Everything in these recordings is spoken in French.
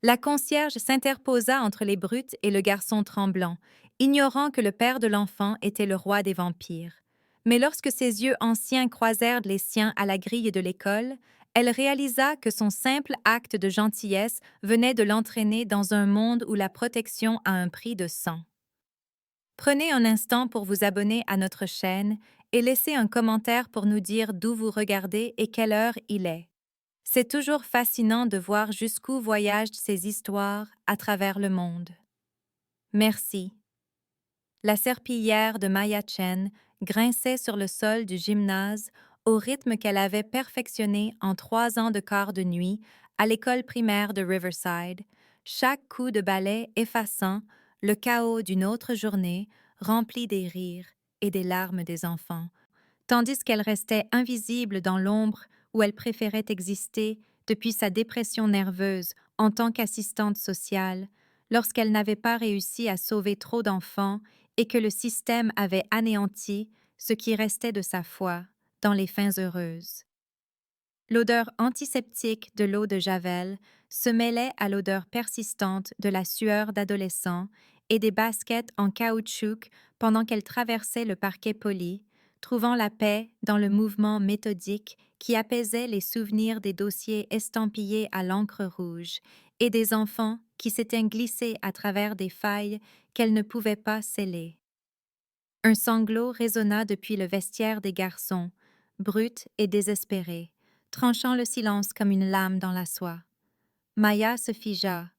La concierge s'interposa entre les brutes et le garçon tremblant, ignorant que le père de l'enfant était le roi des vampires. Mais lorsque ses yeux anciens croisèrent les siens à la grille de l'école, elle réalisa que son simple acte de gentillesse venait de l'entraîner dans un monde où la protection a un prix de sang. Prenez un instant pour vous abonner à notre chaîne et laissez un commentaire pour nous dire d'où vous regardez et quelle heure il est. C'est toujours fascinant de voir jusqu'où voyagent ces histoires à travers le monde. Merci. La serpillière de Maya Chen grinçait sur le sol du gymnase au rythme qu'elle avait perfectionné en 3 ans de quart de nuit à l'école primaire de Riverside, chaque coup de balai effaçant le chaos d'une autre journée remplie des rires et des larmes des enfants, tandis qu'elle restait invisible dans l'ombre où elle préférait exister depuis sa dépression nerveuse en tant qu'assistante sociale, lorsqu'elle n'avait pas réussi à sauver trop d'enfants et que le système avait anéanti ce qui restait de sa foi dans les fins heureuses. L'odeur antiseptique de l'eau de Javel se mêlait à l'odeur persistante de la sueur d'adolescent et des baskets en caoutchouc pendant qu'elle traversait le parquet poli, trouvant la paix dans le mouvement méthodique qui apaisait les souvenirs des dossiers estampillés à l'encre rouge et des enfants qui s'étaient glissés à travers des failles qu'elle ne pouvait pas sceller. Un sanglot résonna depuis le vestiaire des garçons, brut et désespéré, tranchant le silence comme une lame dans la soie. Maya se figea,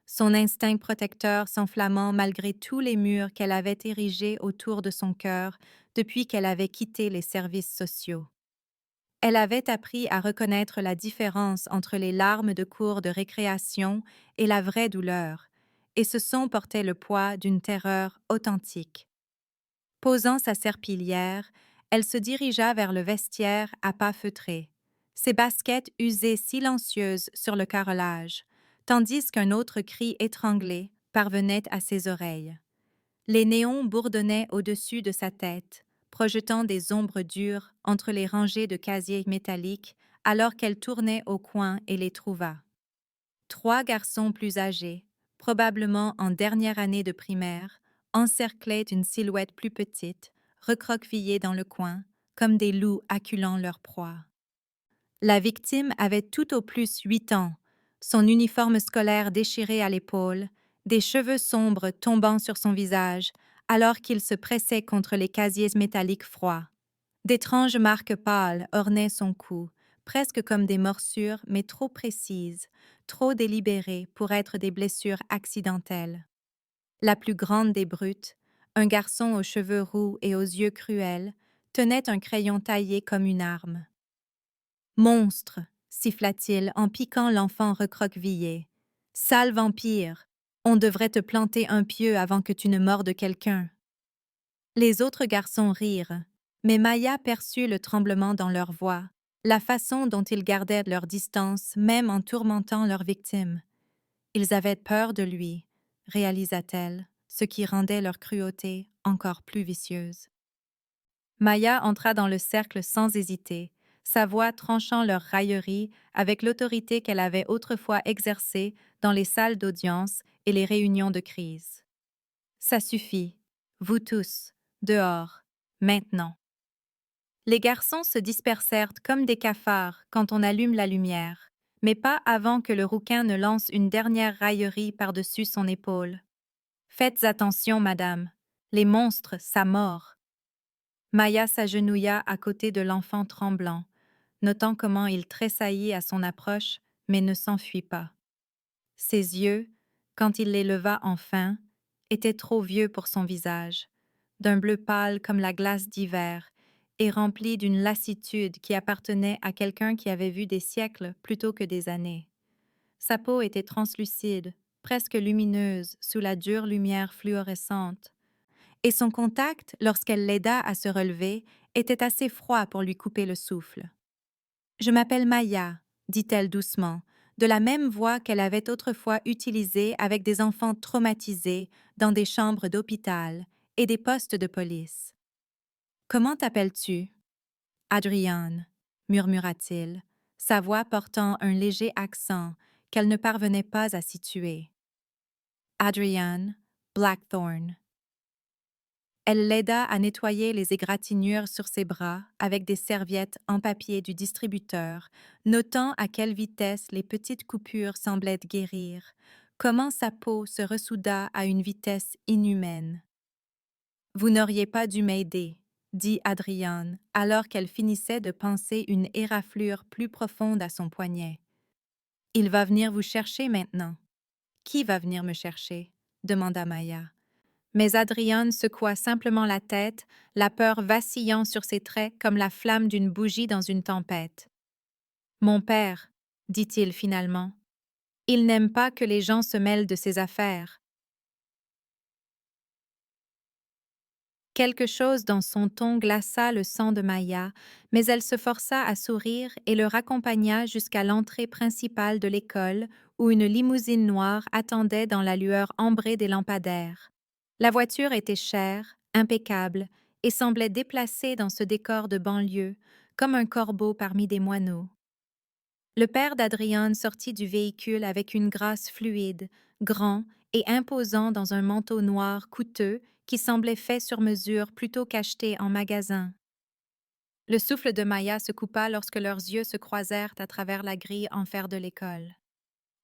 son instinct protecteur s'enflammant malgré tous les murs qu'elle avait érigés autour de son cœur depuis qu'elle avait quitté les services sociaux. Elle avait appris à reconnaître la différence entre les larmes de cours de récréation et la vraie douleur, et ce son portait le poids d'une terreur authentique. Posant sa serpillière, elle se dirigea vers le vestiaire à pas feutrés, ses baskets usées silencieuses sur le carrelage, tandis qu'un autre cri étranglé parvenait à ses oreilles. Les néons bourdonnaient au-dessus de sa tête, projetant des ombres dures entre les rangées de casiers métalliques alors qu'elle tournait au coin et les trouva. 3 garçons plus âgés, probablement en dernière année de primaire, encerclaient une silhouette plus petite, recroquevillée dans le coin, comme des loups acculant leur proie. La victime avait tout au plus 8 ans, son uniforme scolaire déchiré à l'épaule, des cheveux sombres tombant sur son visage, alors qu'il se pressait contre les casiers métalliques froids. D'étranges marques pâles ornaient son cou, presque comme des morsures, mais trop précises, trop délibérées pour être des blessures accidentelles. La plus grande des brutes, un garçon aux cheveux roux et aux yeux cruels, tenait un crayon taillé comme une arme. « Monstre !» siffla-t-il en piquant l'enfant recroquevillé. « Sale vampire! On devrait te planter un pieu avant que tu ne mordes quelqu'un. » Les autres garçons rirent, mais Maya perçut le tremblement dans leur voix, la façon dont ils gardaient leur distance même en tourmentant leur victime. Ils avaient peur de lui, réalisa-t-elle, ce qui rendait leur cruauté encore plus vicieuse. Maya entra dans le cercle sans hésiter, sa voix tranchant leur raillerie avec l'autorité qu'elle avait autrefois exercée dans les salles d'audience et les réunions de crise. « Ça suffit, vous tous, dehors, maintenant. » Les garçons se dispersèrent comme des cafards quand on allume la lumière, mais pas avant que le rouquin ne lance une dernière raillerie par-dessus son épaule. « Faites attention, madame, les monstres, ça mord. » Maya s'agenouilla à côté de l'enfant tremblant, notant comment il tressaillit à son approche, mais ne s'enfuit pas. Ses yeux, quand il les leva enfin, étaient trop vieux pour son visage, d'un bleu pâle comme la glace d'hiver, et remplis d'une lassitude qui appartenait à quelqu'un qui avait vu des siècles plutôt que des années. Sa peau était translucide, presque lumineuse sous la dure lumière fluorescente, et son contact, lorsqu'elle l'aida à se relever, était assez froid pour lui couper le souffle. « Je m'appelle Maya, » dit-elle doucement, de la même voix qu'elle avait autrefois utilisée avec des enfants traumatisés dans des chambres d'hôpital et des postes de police. « Comment t'appelles-tu? »« Adrienne, » murmura-t-il, sa voix portant un léger accent qu'elle ne parvenait pas à situer. Adrienne Blackthorne. Elle l'aida à nettoyer les égratignures sur ses bras avec des serviettes en papier du distributeur, notant à quelle vitesse les petites coupures semblaient guérir, comment sa peau se ressouda à une vitesse inhumaine. « Vous n'auriez pas dû m'aider, » dit Adrienne, alors qu'elle finissait de panser une éraflure plus profonde à son poignet. « Il va venir vous chercher maintenant. »« Qui va venir me chercher ?» demanda Maya. Mais Adrienne secoua simplement la tête, la peur vacillant sur ses traits comme la flamme d'une bougie dans une tempête. « Mon père, » dit-il finalement, « il n'aime pas que les gens se mêlent de ses affaires. » Quelque chose dans son ton glaça le sang de Maya, mais elle se força à sourire et le raccompagna jusqu'à l'entrée principale de l'école où une limousine noire attendait dans la lueur ambrée des lampadaires. La voiture était chère, impeccable, et semblait déplacée dans ce décor de banlieue, comme un corbeau parmi des moineaux. Le père d'Adrienne sortit du véhicule avec une grâce fluide, grand et imposant dans un manteau noir coûteux qui semblait fait sur mesure plutôt qu'acheté en magasin. Le souffle de Maya se coupa lorsque leurs yeux se croisèrent à travers la grille en fer de l'école.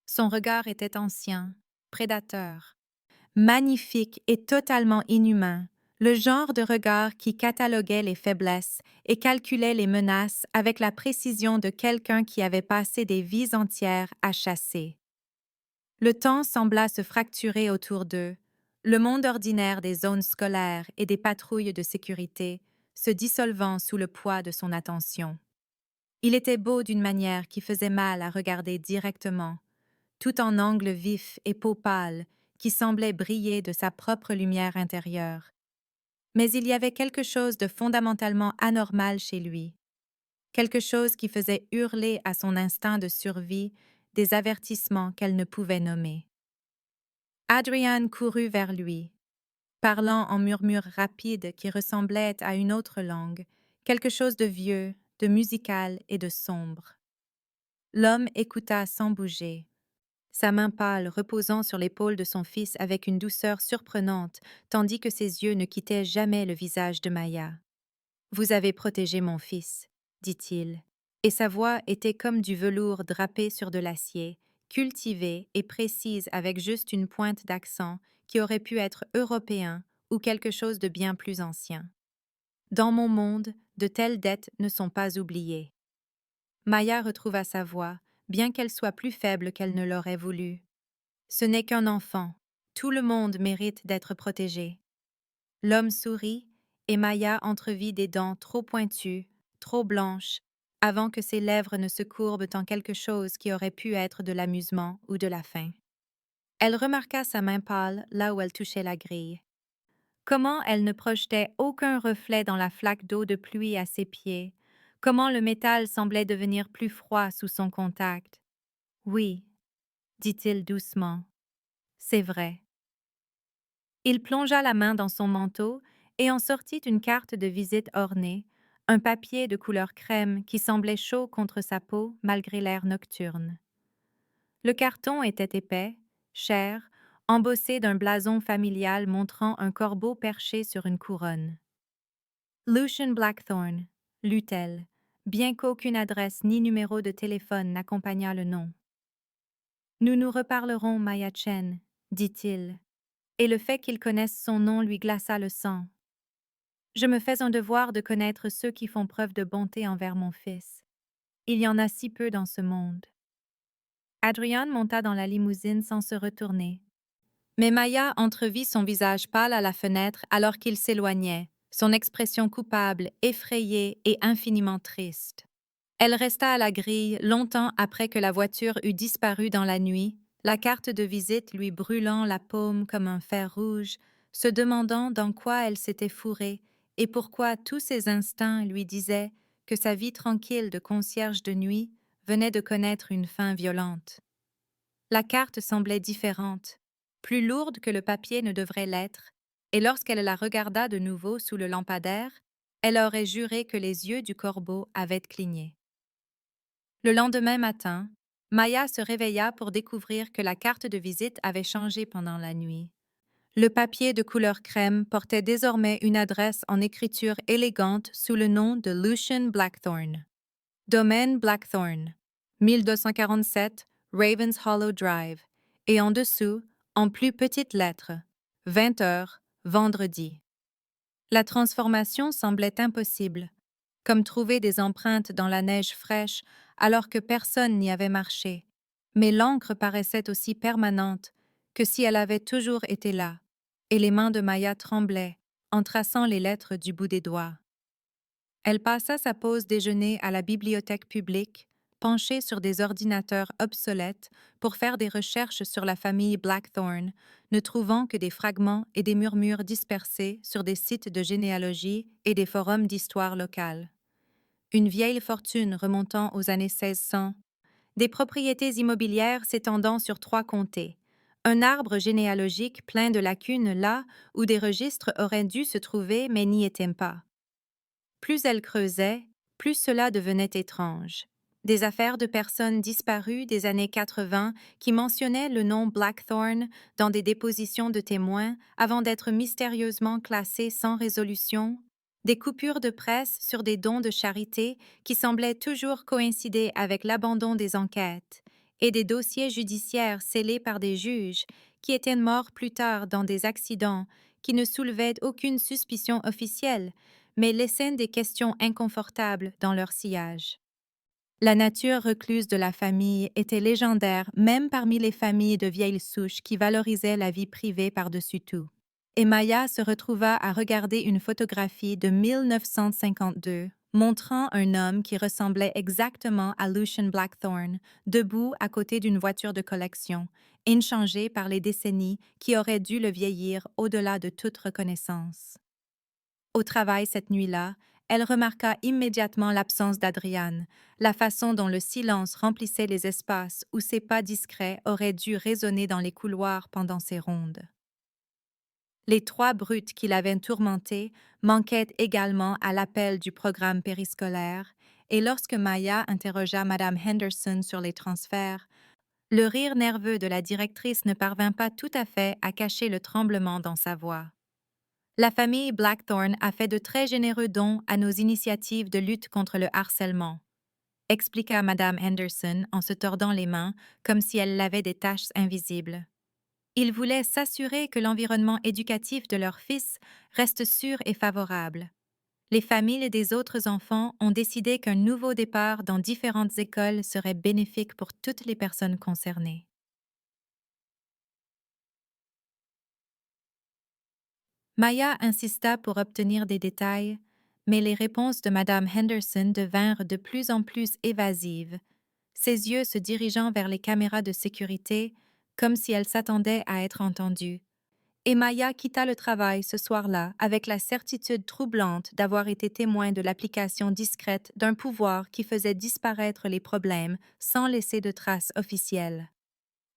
Son regard était ancien, prédateur, magnifique et totalement inhumain, le genre de regard qui cataloguait les faiblesses et calculait les menaces avec la précision de quelqu'un qui avait passé des vies entières à chasser. Le temps sembla se fracturer autour d'eux, le monde ordinaire des zones scolaires et des patrouilles de sécurité se dissolvant sous le poids de son attention. Il était beau d'une manière qui faisait mal à regarder directement, tout en angle vif et peau pâle qui semblait briller de sa propre lumière intérieure. Mais il y avait quelque chose de fondamentalement anormal chez lui, quelque chose qui faisait hurler à son instinct de survie des avertissements qu'elle ne pouvait nommer. Adrienne courut vers lui, parlant en murmures rapides qui ressemblaient à une autre langue, quelque chose de vieux, de musical et de sombre. L'homme écouta sans bouger, sa main pâle reposant sur l'épaule de son fils avec une douceur surprenante, tandis que ses yeux ne quittaient jamais le visage de Maya. « Vous avez protégé mon fils, » dit-il, et sa voix était comme du velours drapé sur de l'acier, cultivée et précise avec juste une pointe d'accent qui aurait pu être européen ou quelque chose de bien plus ancien. Dans mon monde, de telles dettes ne sont pas oubliées. Maya retrouva sa voix, bien qu'elle soit plus faible qu'elle ne l'aurait voulu. Ce n'est qu'un enfant. Tout le monde mérite d'être protégé. L'homme sourit, et Maya entrevit des dents trop pointues, trop blanches, avant que ses lèvres ne se courbent en quelque chose qui aurait pu être de l'amusement ou de la faim. Elle remarqua sa main pâle là où elle touchait la grille. Comment elle ne projetait aucun reflet dans la flaque d'eau de pluie à ses pieds, comment le métal semblait devenir plus froid sous son contact. « Oui, » dit-il doucement, « c'est vrai. » Il plongea la main dans son manteau et en sortit une carte de visite ornée, un papier de couleur crème qui semblait chaud contre sa peau malgré l'air nocturne. Le carton était épais, cher, embossé d'un blason familial montrant un corbeau perché sur une couronne. Lucian Blackthorne, lut-elle, bien qu'aucune adresse ni numéro de téléphone n'accompagnât le nom. Nous nous reparlerons, Maya Chen, dit-il, et le fait qu'il connaisse son nom lui glaça le sang. Je me fais un devoir de connaître ceux qui font preuve de bonté envers mon fils. Il y en a si peu dans ce monde. Adrienne monta dans la limousine sans se retourner. Mais Maya entrevit son visage pâle à la fenêtre alors qu'il s'éloignait, son expression coupable, effrayée et infiniment triste. Elle resta à la grille longtemps après que la voiture eut disparu dans la nuit, la carte de visite lui brûlant la paume comme un fer rouge, se demandant dans quoi elle s'était fourrée et pourquoi tous ses instincts lui disaient que sa vie tranquille de concierge de nuit venait de connaître une fin violente. La carte semblait différente, plus lourde que le papier ne devrait l'être, et lorsqu'elle la regarda de nouveau sous le lampadaire, elle aurait juré que les yeux du corbeau avaient cligné. Le lendemain matin, Maya se réveilla pour découvrir que la carte de visite avait changé pendant la nuit. Le papier de couleur crème portait désormais une adresse en écriture élégante sous le nom de Lucian Blackthorne. Domaine Blackthorne, 1247 Ravens Hollow Drive, et en dessous, en plus petites lettres, 20 heures, vendredi. La transformation semblait impossible, comme trouver des empreintes dans la neige fraîche alors que personne n'y avait marché. Mais l'encre paraissait aussi permanente que si elle avait toujours été là, et les mains de Maya tremblaient en traçant les lettres du bout des doigts. Elle passa sa pause déjeuner à la bibliothèque publique, penchée sur des ordinateurs obsolètes pour faire des recherches sur la famille Blackthorne, ne trouvant que des fragments et des murmures dispersés sur des sites de généalogie et des forums d'histoire locale. Une vieille fortune remontant aux années 1600, des propriétés immobilières s'étendant sur 3 comtés, un arbre généalogique plein de lacunes là où des registres auraient dû se trouver mais n'y étaient pas. Plus elle creusait, plus cela devenait étrange. Des affaires de personnes disparues des années 80 qui mentionnaient le nom Blackthorne dans des dépositions de témoins avant d'être mystérieusement classées sans résolution, des coupures de presse sur des dons de charité qui semblaient toujours coïncider avec l'abandon des enquêtes, et des dossiers judiciaires scellés par des juges qui étaient morts plus tard dans des accidents qui ne soulevaient aucune suspicion officielle, mais laissaient des questions inconfortables dans leur sillage. La nature recluse de la famille était légendaire même parmi les familles de vieilles souches qui valorisaient la vie privée par-dessus tout. Et Maya se retrouva à regarder une photographie de 1952 montrant un homme qui ressemblait exactement à Lucian Blackthorne, debout à côté d'une voiture de collection, inchangé par les décennies qui auraient dû le vieillir au-delà de toute reconnaissance. Au travail cette nuit-là, elle remarqua immédiatement l'absence d'Adriane, la façon dont le silence remplissait les espaces où ses pas discrets auraient dû résonner dans les couloirs pendant ses rondes. Les 3 brutes qui l'avaient tourmentée manquaient également à l'appel du programme périscolaire, et lorsque Maya interrogea Madame Henderson sur les transferts, le rire nerveux de la directrice ne parvint pas tout à fait à cacher le tremblement dans sa voix. La famille Blackthorne a fait de très généreux dons à nos initiatives de lutte contre le harcèlement, expliqua Madame Henderson en se tordant les mains comme si elle avait des taches invisibles. Ils voulaient s'assurer que l'environnement éducatif de leur fils reste sûr et favorable. Les familles des autres enfants ont décidé qu'un nouveau départ dans différentes écoles serait bénéfique pour toutes les personnes concernées. Maya insista pour obtenir des détails, mais les réponses de Madame Henderson devinrent de plus en plus évasives, ses yeux se dirigeant vers les caméras de sécurité comme si elle s'attendait à être entendue. Et Maya quitta le travail ce soir-là avec la certitude troublante d'avoir été témoin de l'application discrète d'un pouvoir qui faisait disparaître les problèmes sans laisser de traces officielles.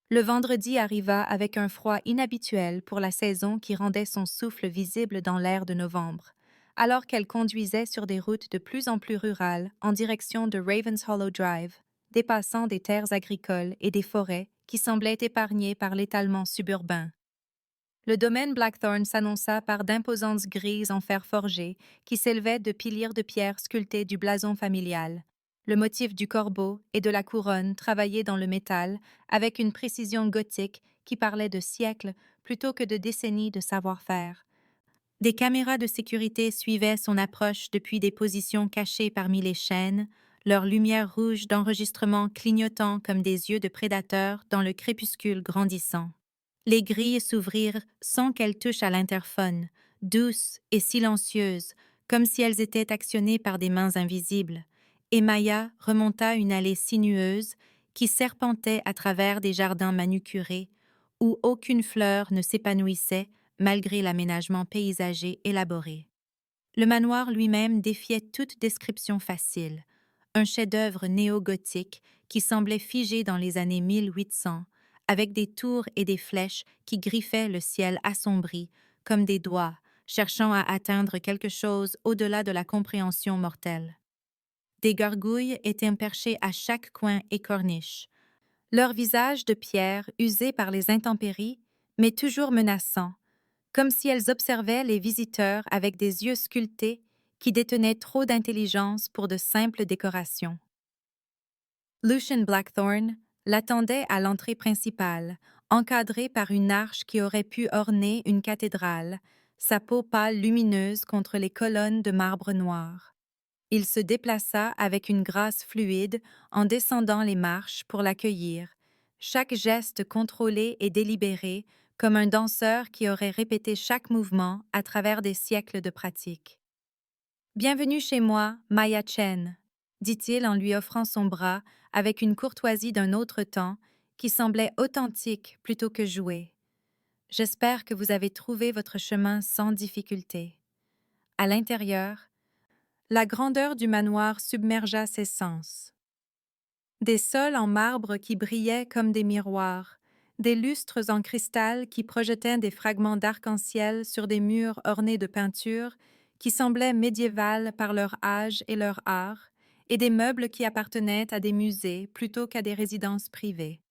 Le vendredi arriva avec un froid inhabituel pour la saison qui rendait son souffle visible dans l'air de novembre, alors qu'elle conduisait sur des routes de plus en plus rurales en direction de Ravens Hollow Drive, dépassant des terres agricoles et des forêts qui semblaient épargnées par l'étalement suburbain. Le domaine Blackthorne s'annonça par d'imposantes grilles en fer forgé qui s'élevaient de piliers de pierre sculptés du blason familial, le motif du corbeau et de la couronne travaillés dans le métal avec une précision gothique qui parlait de siècles plutôt que de décennies de savoir-faire. Des caméras de sécurité suivaient son approche depuis des positions cachées parmi les chênes, leurs lumières rouges d'enregistrement clignotant comme des yeux de prédateurs dans le crépuscule grandissant. Les grilles s'ouvrirent sans qu'elles touchent à l'interphone, douces et silencieuses, comme si elles étaient actionnées par des mains invisibles, et Maya remonta une allée sinueuse qui serpentait à travers des jardins manucurés, où aucune fleur ne s'épanouissait malgré l'aménagement paysager élaboré. Le manoir lui-même défiait toute description facile, un chef-d'œuvre néo-gothique qui semblait figé dans les années 1800, avec des tours et des flèches qui griffaient le ciel assombri comme des doigts, cherchant à atteindre quelque chose au-delà de la compréhension mortelle. Des gargouilles étaient perchées à chaque coin et corniche, Leur visage de pierre usé par les intempéries, mais toujours menaçant, comme si elles observaient les visiteurs avec des yeux sculptés qui détenaient trop d'intelligence pour de simples décorations. Lucian Blackthorne l'attendait à l'entrée principale, encadré par une arche qui aurait pu orner une cathédrale, sa peau pâle lumineuse contre les colonnes de marbre noir. Il se déplaça avec une grâce fluide en descendant les marches pour l'accueillir, chaque geste contrôlé et délibéré comme un danseur qui aurait répété chaque mouvement à travers des siècles de pratique. « Bienvenue chez moi, Maya Chen », dit-il en lui offrant son bras avec une courtoisie d'un autre temps qui semblait authentique plutôt que jouée. « J'espère que vous avez trouvé votre chemin sans difficulté. » À l'intérieur, la grandeur du manoir submergea ses sens. Des sols en marbre qui brillaient comme des miroirs, des lustres en cristal qui projetaient des fragments d'arc-en-ciel sur des murs ornés de peintures qui semblaient médiévales par leur âge et leur art, et des meubles qui appartenaient à des musées plutôt qu'à des résidences privées.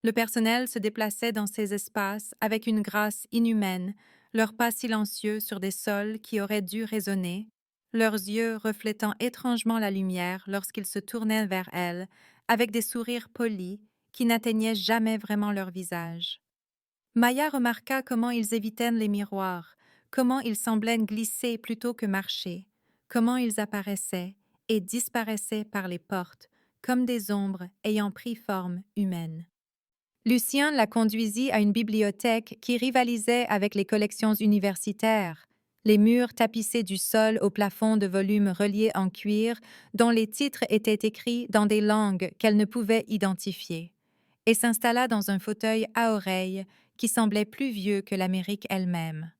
Le personnel se déplaçait dans ces espaces avec une grâce inhumaine, leurs pas silencieux sur des sols qui auraient dû résonner, leurs yeux reflétant étrangement la lumière lorsqu'ils se tournaient vers elle, avec des sourires polis qui n'atteignaient jamais vraiment leur visage. Maya remarqua comment ils évitaient les miroirs, comment ils semblaient glisser plutôt que marcher, comment ils apparaissaient et disparaissaient par les portes, comme des ombres ayant pris forme humaine. Lucien la conduisit à une bibliothèque qui rivalisait avec les collections universitaires, les murs tapissés du sol au plafond de volumes reliés en cuir dont les titres étaient écrits dans des langues qu'elle ne pouvait identifier, et s'installa dans un fauteuil à oreilles qui semblait plus vieux que l'Amérique elle-même.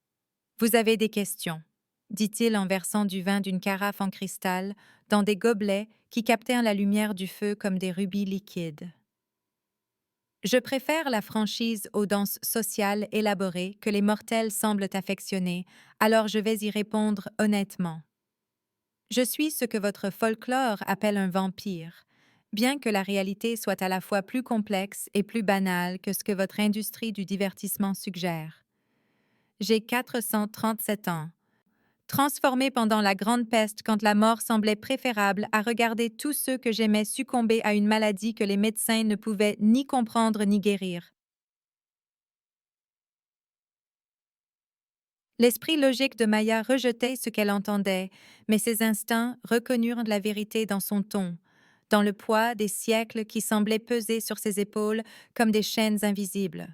« Vous avez des questions ?» dit-il en versant du vin d'une carafe en cristal dans des gobelets qui captaient la lumière du feu comme des rubis liquides. Je préfère la franchise aux danses sociales élaborées que les mortels semblent affectionner, alors je vais y répondre honnêtement. Je suis ce que votre folklore appelle un vampire, bien que la réalité soit à la fois plus complexe et plus banale que ce que votre industrie du divertissement suggère. J'ai 437 ans. Transformé pendant la Grande Peste quand la mort semblait préférable à regarder tous ceux que j'aimais succomber à une maladie que les médecins ne pouvaient ni comprendre ni guérir. L'esprit logique de Maya rejetait ce qu'elle entendait, mais ses instincts reconnurent la vérité dans son ton, dans le poids des siècles qui semblaient peser sur ses épaules comme des chaînes invisibles.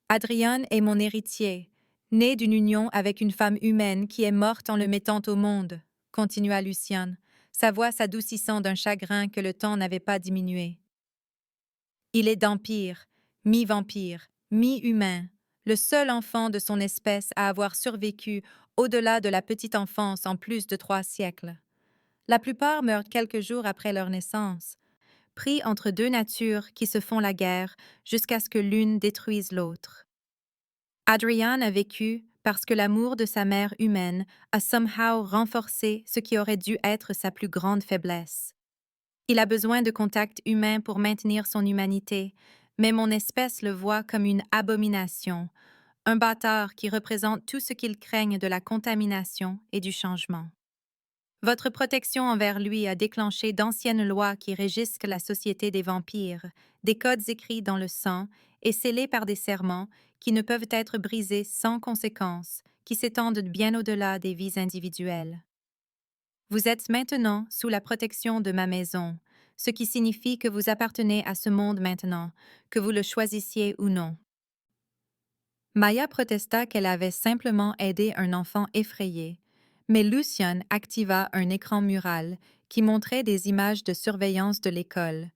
Adrian est mon héritier, né d'une union avec une femme humaine qui est morte en le mettant au monde, continua Lucian, sa voix s'adoucissant d'un chagrin que le temps n'avait pas diminué. Il est d'empire, mi-vampire, mi-humain, le seul enfant de son espèce à avoir survécu au-delà de la petite enfance en plus de 3 siècles. La plupart meurent quelques jours après leur naissance, pris entre deux natures qui se font la guerre jusqu'à ce que l'une détruise l'autre. Adrian a vécu parce que l'amour de sa mère humaine a somehow renforcé ce qui aurait dû être sa plus grande faiblesse. Il a besoin de contact humain pour maintenir son humanité, mais mon espèce le voit comme une abomination, un bâtard qui représente tout ce qu'ils craignent de la contamination et du changement. Votre protection envers lui a déclenché d'anciennes lois qui régissent la société des vampires, des codes écrits dans le sang et scellés par des serments qui ne peuvent être brisés sans conséquence, qui s'étendent bien au-delà des vies individuelles. Vous êtes maintenant sous la protection de ma maison, ce qui signifie que vous appartenez à ce monde maintenant, que vous le choisissiez ou non. Maya protesta qu'elle avait simplement aidé un enfant effrayé, mais Lucian activa un écran mural qui montrait des images de surveillance de l'école,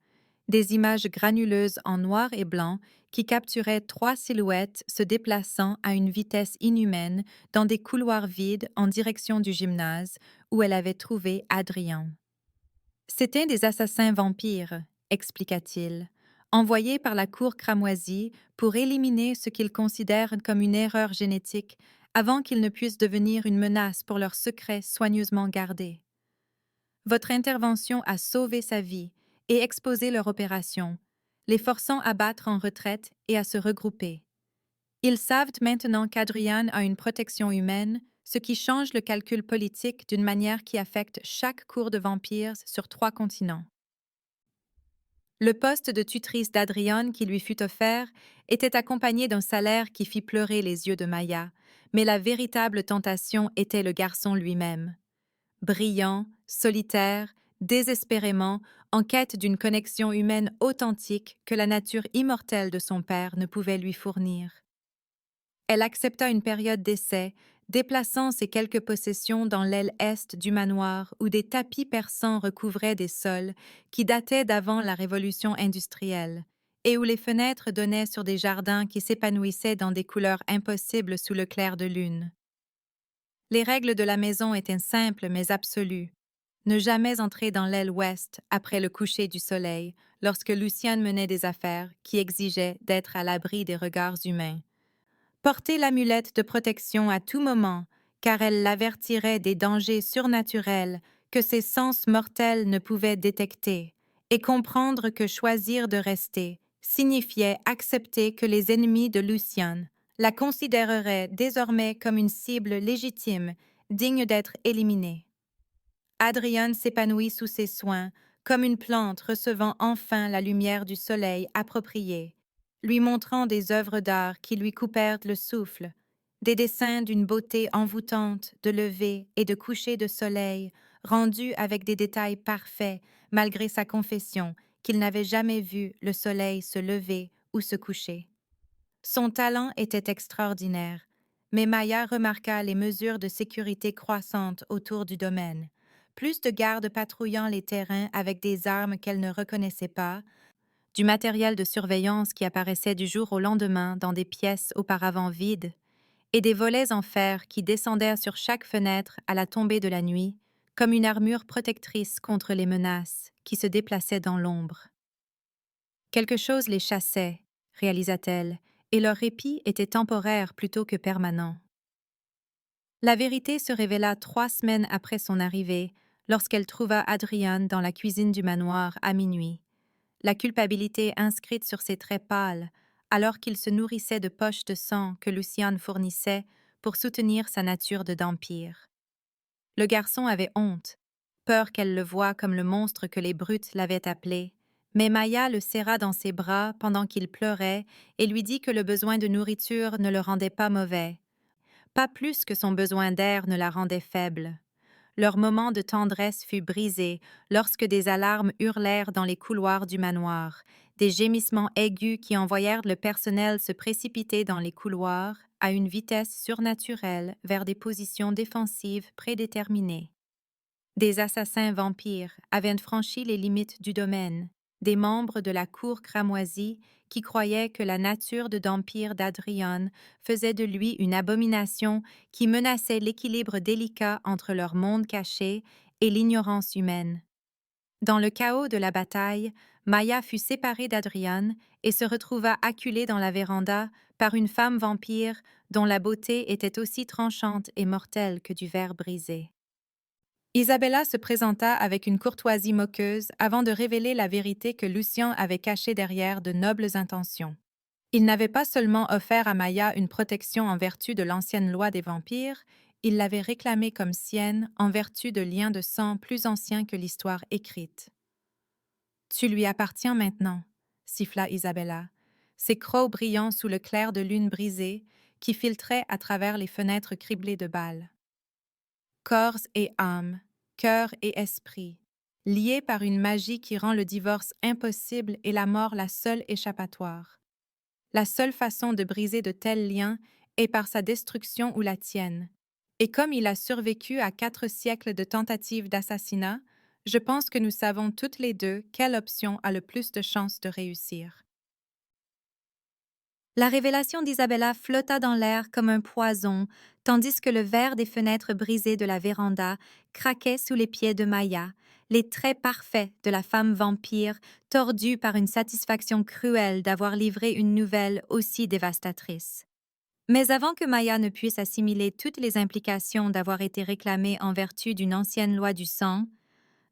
des images granuleuses en noir et blanc qui capturaient 3 silhouettes se déplaçant à une vitesse inhumaine dans des couloirs vides en direction du gymnase où elle avait trouvé Adrien. C'étaient des assassins vampires, expliqua-t-il, envoyés par la cour cramoisie pour éliminer ce qu'ils considèrent comme une erreur génétique avant qu'ils ne puissent devenir une menace pour leurs secrets soigneusement gardés. Votre intervention a sauvé sa vie et exposer leur opération, les forçant à battre en retraite et à se regrouper. Ils savent maintenant qu'Adrian a une protection humaine, ce qui change le calcul politique d'une manière qui affecte chaque cour de vampires sur 3 continents. Le poste de tutrice d'Adrian qui lui fut offert était accompagné d'un salaire qui fit pleurer les yeux de Maya, mais la véritable tentation était le garçon lui-même. Brillant, solitaire, désespérément, en quête d'une connexion humaine authentique que la nature immortelle de son père ne pouvait lui fournir. Elle accepta une période d'essai, déplaçant ses quelques possessions dans l'aile est du manoir où des tapis persans recouvraient des sols qui dataient d'avant la révolution industrielle et où les fenêtres donnaient sur des jardins qui s'épanouissaient dans des couleurs impossibles sous le clair de lune. Les règles de la maison étaient simples mais absolues. Ne jamais entrer dans l'aile ouest après le coucher du soleil, lorsque Luciane menait des affaires qui exigeaient d'être à l'abri des regards humains. Porter l'amulette de protection à tout moment, car elle l'avertirait des dangers surnaturels que ses sens mortels ne pouvaient détecter, et comprendre que choisir de rester signifiait accepter que les ennemis de Luciane la considéreraient désormais comme une cible légitime, digne d'être éliminée. Adrian s'épanouit sous ses soins, comme une plante recevant enfin la lumière du soleil appropriée, lui montrant des œuvres d'art qui lui coupèrent le souffle, des dessins d'une beauté envoûtante de lever et de coucher de soleil, rendus avec des détails parfaits, malgré sa confession qu'il n'avait jamais vu le soleil se lever ou se coucher. Son talent était extraordinaire, mais Maya remarqua les mesures de sécurité croissantes autour du domaine. Plus de gardes patrouillant les terrains avec des armes qu'elle ne reconnaissait pas, du matériel de surveillance qui apparaissait du jour au lendemain dans des pièces auparavant vides, et des volets en fer qui descendaient sur chaque fenêtre à la tombée de la nuit, comme une armure protectrice contre les menaces qui se déplaçaient dans l'ombre. Quelque chose les chassait, réalisa-t-elle, et leur répit était temporaire plutôt que permanent. La vérité se révéla 3 semaines après son arrivée, lorsqu'elle trouva Adrian dans la cuisine du manoir à minuit, la culpabilité inscrite sur ses traits pâles, alors qu'il se nourrissait de poches de sang que Luciane fournissait pour soutenir sa nature de vampire. Le garçon avait honte, peur qu'elle le voie comme le monstre que les brutes l'avaient appelé, mais Maya le serra dans ses bras pendant qu'il pleurait et lui dit que le besoin de nourriture ne le rendait pas mauvais, pas plus que son besoin d'air ne la rendait faible. Leur moment de tendresse fut brisé lorsque des alarmes hurlèrent dans les couloirs du manoir, des gémissements aigus qui envoyèrent le personnel se précipiter dans les couloirs à une vitesse surnaturelle vers des positions défensives prédéterminées. Des assassins vampires avaient franchi les limites du domaine, des membres de la cour cramoisie qui croyaient que la nature de vampire d'Adrian faisait de lui une abomination qui menaçait l'équilibre délicat entre leur monde caché et l'ignorance humaine. Dans le chaos de la bataille, Maya fut séparée d'Adrian et se retrouva acculée dans la véranda par une femme vampire dont la beauté était aussi tranchante et mortelle que du verre brisé. Isabella se présenta avec une courtoisie moqueuse avant de révéler la vérité que Lucien avait cachée derrière de nobles intentions. Il n'avait pas seulement offert à Maya une protection en vertu de l'ancienne loi des vampires, il l'avait réclamée comme sienne en vertu de liens de sang plus anciens que l'histoire écrite. « Tu lui appartiens maintenant, » siffla Isabella, ses crocs brillant sous le clair de lune brisée qui filtrait à travers les fenêtres criblées de balles. Corps et âme, cœur et esprit, liés par une magie qui rend le divorce impossible et la mort la seule échappatoire. La seule façon de briser de tels liens est par sa destruction ou la tienne. Et comme il a survécu à 4 siècles de tentatives d'assassinat, je pense que nous savons toutes les deux quelle option a le plus de chances de réussir. La révélation d'Isabella flotta dans l'air comme un poison, tandis que le verre des fenêtres brisées de la véranda craquait sous les pieds de Maya, les traits parfaits de la femme vampire, tordus par une satisfaction cruelle d'avoir livré une nouvelle aussi dévastatrice. Mais avant que Maya ne puisse assimiler toutes les implications d'avoir été réclamée en vertu d'une ancienne loi du sang,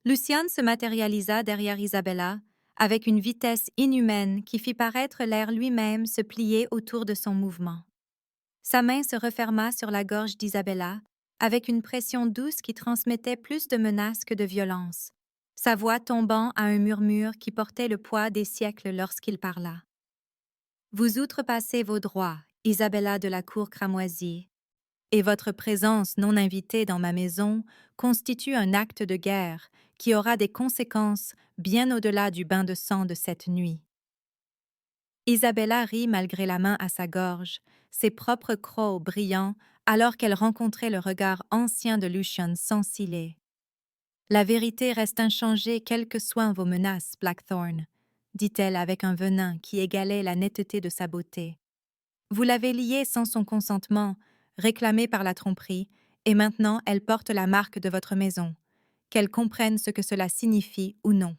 Lucian se matérialisa derrière Isabella, avec une vitesse inhumaine qui fit paraître l'air lui-même se plier autour de son mouvement. Sa main se referma sur la gorge d'Isabella, avec une pression douce qui transmettait plus de menace que de violence, sa voix tombant à un murmure qui portait le poids des siècles lorsqu'il parla. Vous outrepassez vos droits, Isabella de la cour cramoisie, et votre présence non invitée dans ma maison constitue un acte de guerre qui aura des conséquences bien au-delà du bain de sang de cette nuit. Isabella rit malgré la main à sa gorge, ses propres crocs brillants alors qu'elle rencontrait le regard ancien de Lucian sans ciller. La vérité reste inchangée quelles que soient vos menaces, Blackthorn, dit-elle avec un venin qui égalait la netteté de sa beauté. Vous l'avez liée sans son consentement, réclamée par la tromperie, et maintenant elle porte la marque de votre maison, qu'elle comprenne ce que cela signifie ou non.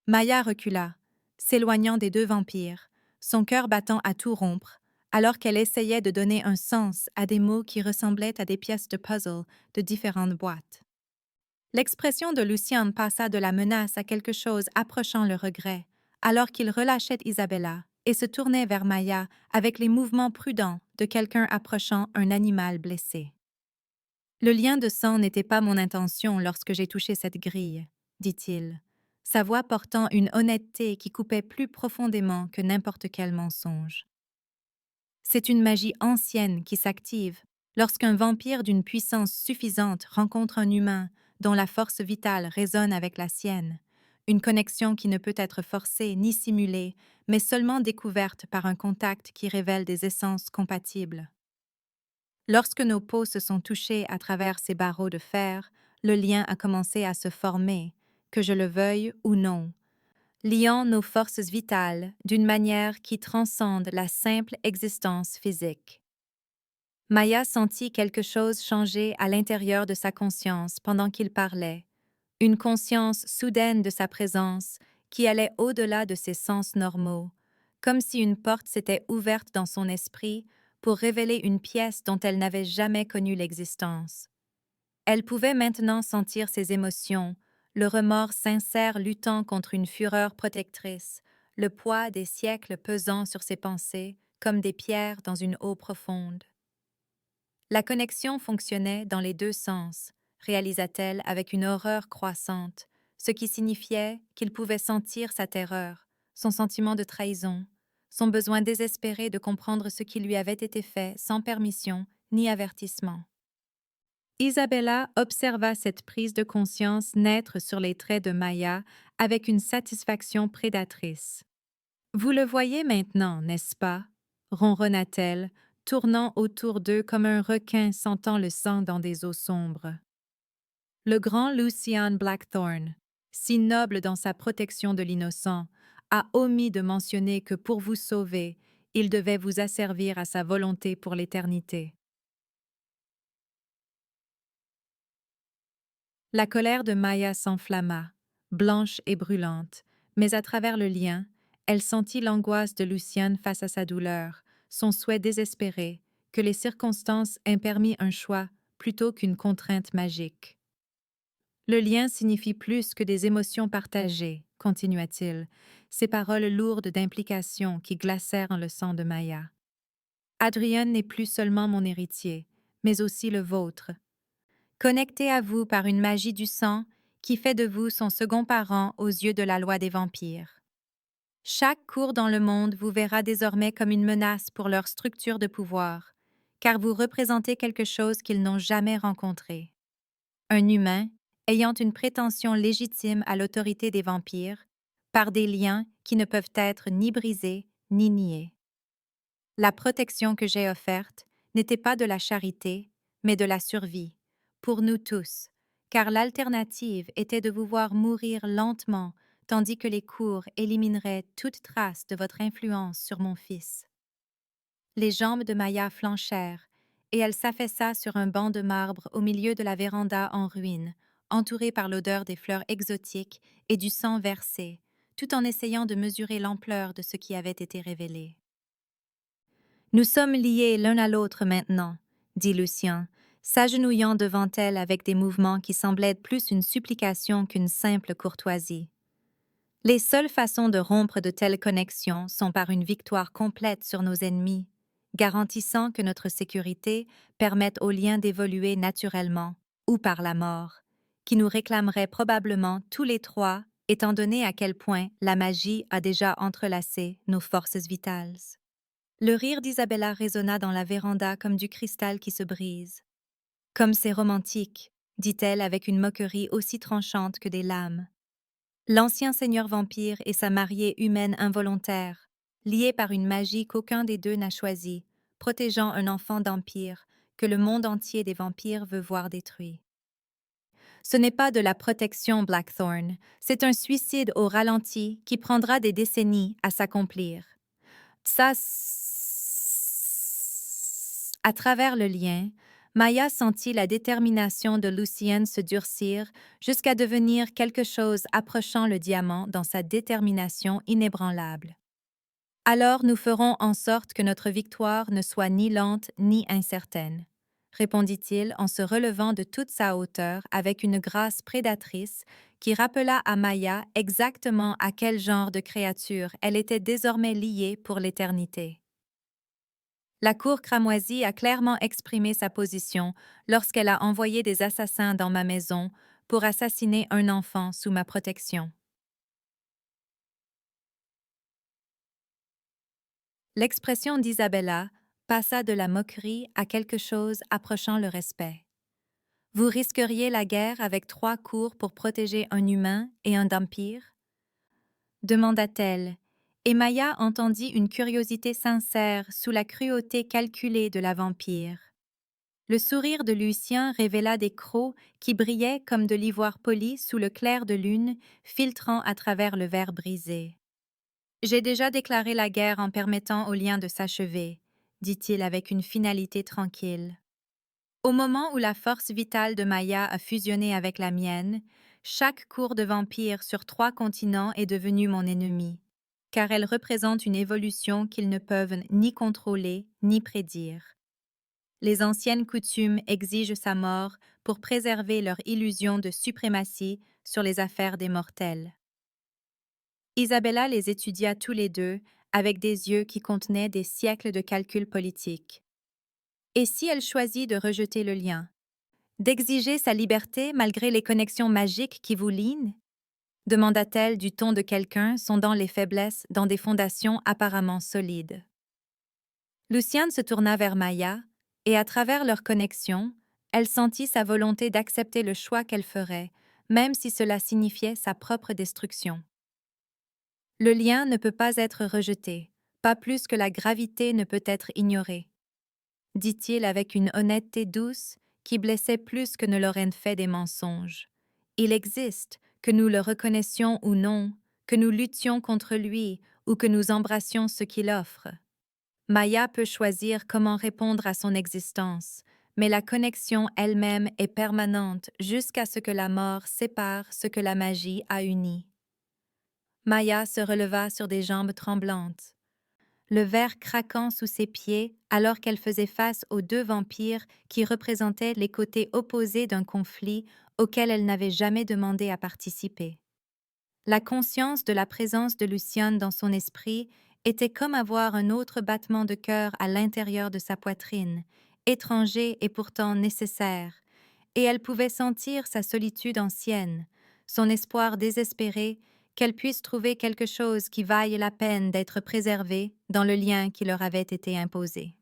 Maya recula, s'éloignant des deux vampires, son cœur battant à tout rompre, alors qu'elle essayait de donner un sens à des mots qui ressemblaient à des pièces de puzzle de différentes boîtes. L'expression de Lucien passa de la menace à quelque chose approchant le regret, alors qu'il relâchait Isabella et se tournait vers Maya avec les mouvements prudents de quelqu'un approchant un animal blessé. Le lien de sang n'était pas mon intention lorsque j'ai touché cette grille, dit-il, sa voix portant une honnêteté qui coupait plus profondément que n'importe quel mensonge. C'est une magie ancienne qui s'active lorsqu'un vampire d'une puissance suffisante rencontre un humain dont la force vitale résonne avec la sienne, une connexion qui ne peut être forcée ni simulée, mais seulement découverte par un contact qui révèle des essences compatibles. Lorsque nos peaux se sont touchées à travers ces barreaux de fer, le lien a commencé à se former, que je le veuille ou non, liant nos forces vitales d'une manière qui transcende la simple existence physique. Maya sentit quelque chose changer à l'intérieur de sa conscience pendant qu'il parlait, une conscience soudaine de sa présence qui allait au-delà de ses sens normaux, comme si une porte s'était ouverte dans son esprit pour révéler une pièce dont elle n'avait jamais connu l'existence. Elle pouvait maintenant sentir ses émotions, le remords sincère luttant contre une fureur protectrice, le poids des siècles pesant sur ses pensées comme des pierres dans une eau profonde. La connexion fonctionnait dans les deux sens, réalisa-t-elle avec une horreur croissante, ce qui signifiait qu'il pouvait sentir sa terreur, son sentiment de trahison, son besoin désespéré de comprendre ce qui lui avait été fait sans permission ni avertissement. Isabella observa cette prise de conscience naître sur les traits de Maya avec une satisfaction prédatrice. « Vous le voyez maintenant, n'est-ce pas ?» ronronna-t-elle, tournant autour d'eux comme un requin sentant le sang dans des eaux sombres. Le grand Lucian Blackthorn, si noble dans sa protection de l'innocent, a omis de mentionner que pour vous sauver, il devait vous asservir à sa volonté pour l'éternité. La colère de Maya s'enflamma, blanche et brûlante, mais à travers le lien, elle sentit l'angoisse de Lucian face à sa douleur, son souhait désespéré, que les circonstances aient permis un choix plutôt qu'une contrainte magique. Le lien signifie plus que des émotions partagées, continua-t-il, ses paroles lourdes d'implication qui glacèrent le sang de Maya. Adrien n'est plus seulement mon héritier, mais aussi le vôtre. Connecté à vous par une magie du sang qui fait de vous son second parent aux yeux de la loi des vampires. Chaque cour dans le monde vous verra désormais comme une menace pour leur structure de pouvoir, car vous représentez quelque chose qu'ils n'ont jamais rencontré. Un humain ayant une prétention légitime à l'autorité des vampires, par des liens qui ne peuvent être ni brisés ni niés. La protection que j'ai offerte n'était pas de la charité, mais de la survie, pour nous tous, car l'alternative était de vous voir mourir lentement tandis que les cours élimineraient toute trace de votre influence sur mon fils. Les jambes de Maya flanchèrent, et elle s'affaissa sur un banc de marbre au milieu de la véranda en ruine, entourée par l'odeur des fleurs exotiques et du sang versé, tout en essayant de mesurer l'ampleur de ce qui avait été révélé. « Nous sommes liés l'un à l'autre maintenant, dit Lucien, s'agenouillant devant elle avec des mouvements qui semblaient être plus une supplication qu'une simple courtoisie. Les seules façons de rompre de telles connexions sont par une victoire complète sur nos ennemis, garantissant que notre sécurité permette au lien d'évoluer naturellement, ou par la mort, qui nous réclamerait probablement tous les trois, étant donné à quel point la magie a déjà entrelacé nos forces vitales. Le rire d'Isabella résonna dans la véranda comme du cristal qui se brise. « Comme c'est romantique », dit-elle avec une moquerie aussi tranchante que des lames. L'ancien seigneur vampire et sa mariée humaine involontaire, liés par une magie qu'aucun des deux n'a choisie, protégeant un enfant d'empire que le monde entier des vampires veut voir détruit. Ce n'est pas de la protection, Blackthorn, c'est un suicide au ralenti qui prendra des décennies à s'accomplir. À travers le lien, Maya sentit la détermination de Lucienne se durcir jusqu'à devenir quelque chose approchant le diamant dans sa détermination inébranlable. Alors nous ferons en sorte que notre victoire ne soit ni lente ni incertaine, répondit-il en se relevant de toute sa hauteur avec une grâce prédatrice qui rappela à Maya exactement à quel genre de créature elle était désormais liée pour l'éternité. La cour cramoisie a clairement exprimé sa position lorsqu'elle a envoyé des assassins dans ma maison pour assassiner un enfant sous ma protection. L'expression d'Isabella passa de la moquerie à quelque chose approchant le respect. Vous risqueriez la guerre avec 3 cours pour protéger un humain et un vampire? Demanda-t-elle, et Maya entendit une curiosité sincère sous la cruauté calculée de la vampire. Le sourire de Lucien révéla des crocs qui brillaient comme de l'ivoire poli sous le clair de lune, filtrant à travers le verre brisé. « J'ai déjà déclaré la guerre en permettant au lien de s'achever, » dit-il avec une finalité tranquille. Au moment où la force vitale de Maya a fusionné avec la mienne, chaque cour de vampire sur 3 continents est devenue mon ennemi, car elle représente une évolution qu'ils ne peuvent ni contrôler ni prédire. Les anciennes coutumes exigent sa mort pour préserver leur illusion de suprématie sur les affaires des mortels. Isabella les étudia tous les deux avec des yeux qui contenaient des siècles de calculs politiques. Et si elle choisit de rejeter le lien? D'exiger sa liberté malgré les connexions magiques qui vous lient? Demanda-t-elle du ton de quelqu'un sondant les faiblesses dans des fondations apparemment solides. Luciane se tourna vers Maya, et à travers leur connexion, elle sentit sa volonté d'accepter le choix qu'elle ferait, même si cela signifiait sa propre destruction. Le lien ne peut pas être rejeté, pas plus que la gravité ne peut être ignorée, dit-il avec une honnêteté douce qui blessait plus que ne l'auraient fait des mensonges. Il existe, que nous le reconnaissions ou non, que nous luttions contre lui ou que nous embrassions ce qu'il offre. Maya peut choisir comment répondre à son existence, mais la connexion elle-même est permanente jusqu'à ce que la mort sépare ce que la magie a uni. Maya se releva sur des jambes tremblantes, le verre craquant sous ses pieds alors qu'elle faisait face aux 2 vampires qui représentaient les côtés opposés d'un conflit auquel elle n'avait jamais demandé à participer. La conscience de la présence de Luciane dans son esprit était comme avoir un autre battement de cœur à l'intérieur de sa poitrine, étranger et pourtant nécessaire, et elle pouvait sentir sa solitude ancienne, son espoir désespéré qu'elle puisse trouver quelque chose qui vaille la peine d'être préservé dans le lien qui leur avait été imposé.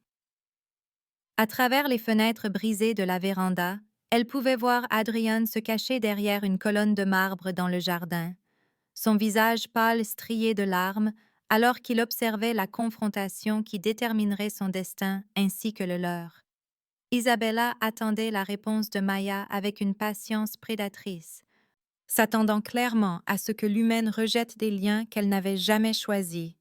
À travers les fenêtres brisées de la véranda, elle pouvait voir Adrian se cacher derrière une colonne de marbre dans le jardin, son visage pâle strié de larmes, alors qu'il observait la confrontation qui déterminerait son destin ainsi que le leur. Isabella attendait la réponse de Maya avec une patience prédatrice, s'attendant clairement à ce que l'humaine rejette des liens qu'elle n'avait jamais choisis,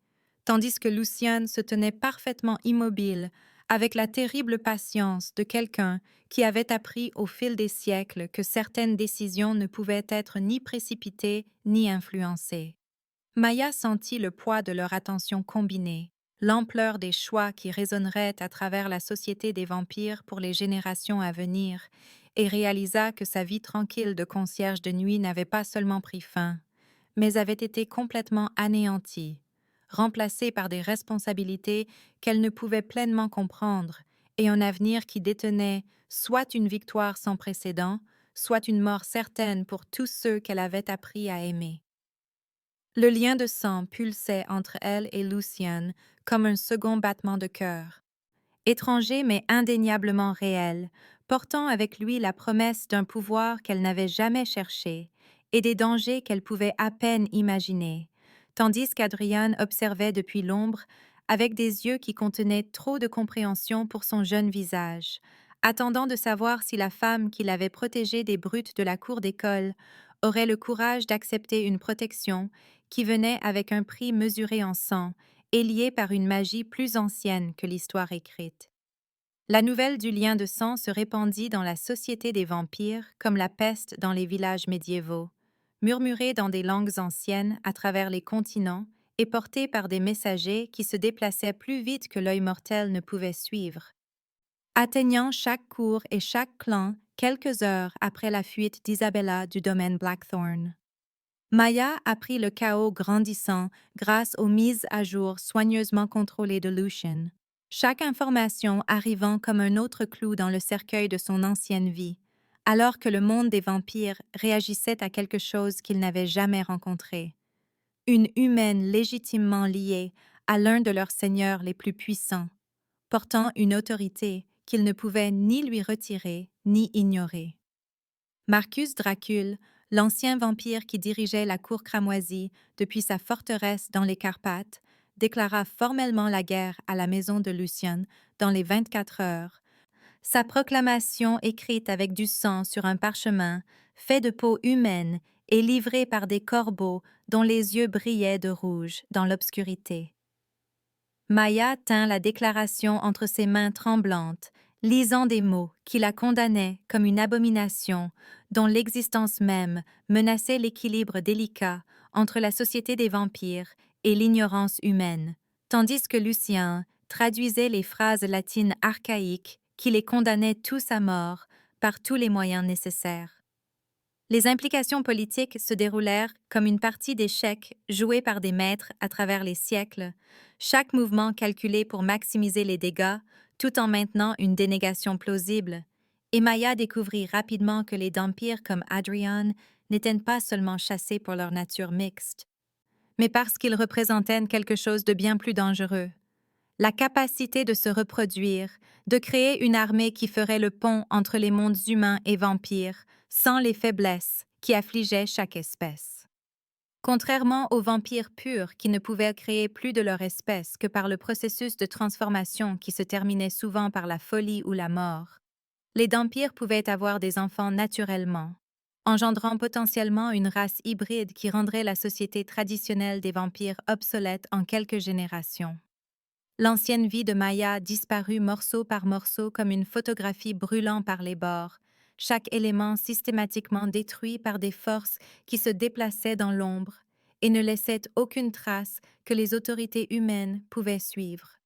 tandis que Luciane se tenait parfaitement immobile, avec la terrible patience de quelqu'un qui avait appris au fil des siècles que certaines décisions ne pouvaient être ni précipitées ni influencées. Maya sentit le poids de leur attention combinée, l'ampleur des choix qui résonneraient à travers la société des vampires pour les générations à venir, et réalisa que sa vie tranquille de concierge de nuit n'avait pas seulement pris fin, mais avait été complètement anéantie, remplacée par des responsabilités qu'elle ne pouvait pleinement comprendre et un avenir qui détenait soit une victoire sans précédent, soit une mort certaine pour tous ceux qu'elle avait appris à aimer. Le lien de sang pulsait entre elle et Lucien comme un second battement de cœur. Étranger mais indéniablement réel, portant avec lui la promesse d'un pouvoir qu'elle n'avait jamais cherché et des dangers qu'elle pouvait à peine imaginer, tandis qu'Adrian observait depuis l'ombre avec des yeux qui contenaient trop de compréhension pour son jeune visage, attendant de savoir si la femme qui l'avait protégée des brutes de la cour d'école aurait le courage d'accepter une protection qui venait avec un prix mesuré en sang et lié par une magie plus ancienne que l'histoire écrite. La nouvelle du lien de sang se répandit dans la société des vampires comme la peste dans les villages médiévaux, murmurée dans des langues anciennes à travers les continents et portée par des messagers qui se déplaçaient plus vite que l'œil mortel ne pouvait suivre, atteignant chaque cour et chaque clan quelques heures après la fuite d'Isabella du domaine Blackthorn. Maya apprit le chaos grandissant grâce aux mises à jour soigneusement contrôlées de Lucien, chaque information arrivant comme un autre clou dans le cercueil de son ancienne vie, alors que le monde des vampires réagissait à quelque chose qu'il n'avait jamais rencontré. Une humaine légitimement liée à l'un de leurs seigneurs les plus puissants, portant une autorité qu'il ne pouvait ni lui retirer ni ignorer. Marcus Dracul, l'ancien vampire qui dirigeait la cour cramoisie depuis sa forteresse dans les Carpates, déclara formellement la guerre à la maison de Lucien dans les 24 heures. Sa proclamation écrite avec du sang sur un parchemin, fait de peau humaine et livrée par des corbeaux dont les yeux brillaient de rouge dans l'obscurité. Maya tint la déclaration entre ses mains tremblantes, lisant des mots qui la condamnaient comme une abomination dont l'existence même menaçait l'équilibre délicat entre la société des vampires et l'ignorance humaine, tandis que Lucien traduisait les phrases latines archaïques qui les condamnaient tous à mort par tous les moyens nécessaires. Les implications politiques se déroulèrent comme une partie d'échecs jouée par des maîtres à travers les siècles, chaque mouvement calculé pour maximiser les dégâts tout en maintenant une dénégation plausible, et Maya découvrit rapidement que les vampires comme Adrian n'étaient pas seulement chassés pour leur nature mixte, mais parce qu'ils représentaient quelque chose de bien plus dangereux. La capacité de se reproduire, de créer une armée qui ferait le pont entre les mondes humains et vampires, sans les faiblesses qui affligeaient chaque espèce. Contrairement aux vampires purs qui ne pouvaient créer plus de leur espèce que par le processus de transformation qui se terminait souvent par la folie ou la mort, les vampires pouvaient avoir des enfants naturellement, engendrant potentiellement une race hybride qui rendrait la société traditionnelle des vampires obsolète en quelques générations. L'ancienne vie de Maya disparut morceau par morceau comme une photographie brûlant par les bords, chaque élément systématiquement détruit par des forces qui se déplaçaient dans l'ombre et ne laissaient aucune trace que les autorités humaines pouvaient suivre.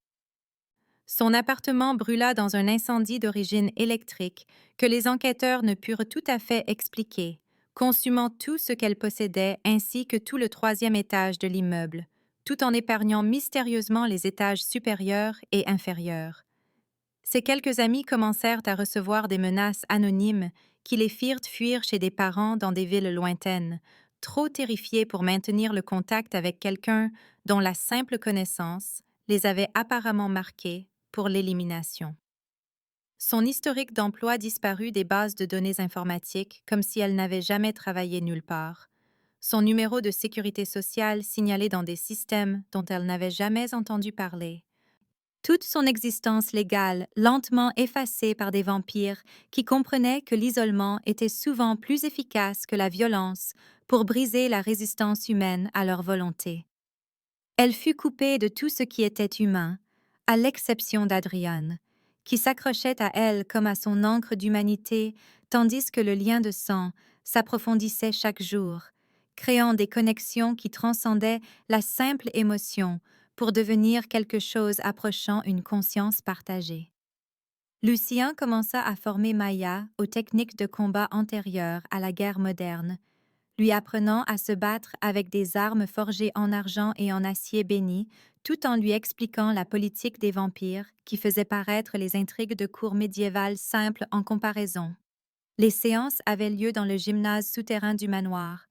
Son appartement brûla dans un incendie d'origine électrique que les enquêteurs ne purent tout à fait expliquer, consumant tout ce qu'elle possédait ainsi que tout le 3e étage de l'immeuble, tout en épargnant mystérieusement les étages supérieurs et inférieurs. Ses quelques amis commencèrent à recevoir des menaces anonymes qui les firent fuir chez des parents dans des villes lointaines, trop terrifiés pour maintenir le contact avec quelqu'un dont la simple connaissance les avait apparemment marqués pour l'élimination. Son historique d'emploi disparut des bases de données informatiques comme si elle n'avait jamais travaillé nulle part. Son numéro de sécurité sociale signalé dans des systèmes dont elle n'avait jamais entendu parler. Toute son existence légale lentement effacée par des vampires qui comprenaient que l'isolement était souvent plus efficace que la violence pour briser la résistance humaine à leur volonté. Elle fut coupée de tout ce qui était humain, à l'exception d'Adrian, qui s'accrochait à elle comme à son encre d'humanité, tandis que le lien de sang s'approfondissait chaque jour, créant des connexions qui transcendaient la simple émotion pour devenir quelque chose approchant une conscience partagée. Lucien commença à former Maya aux techniques de combat antérieures à la guerre moderne, lui apprenant à se battre avec des armes forgées en argent et en acier béni, tout en lui expliquant la politique des vampires qui faisait paraître les intrigues de cour médiévales simples en comparaison. Les séances avaient lieu dans le gymnase souterrain du manoir,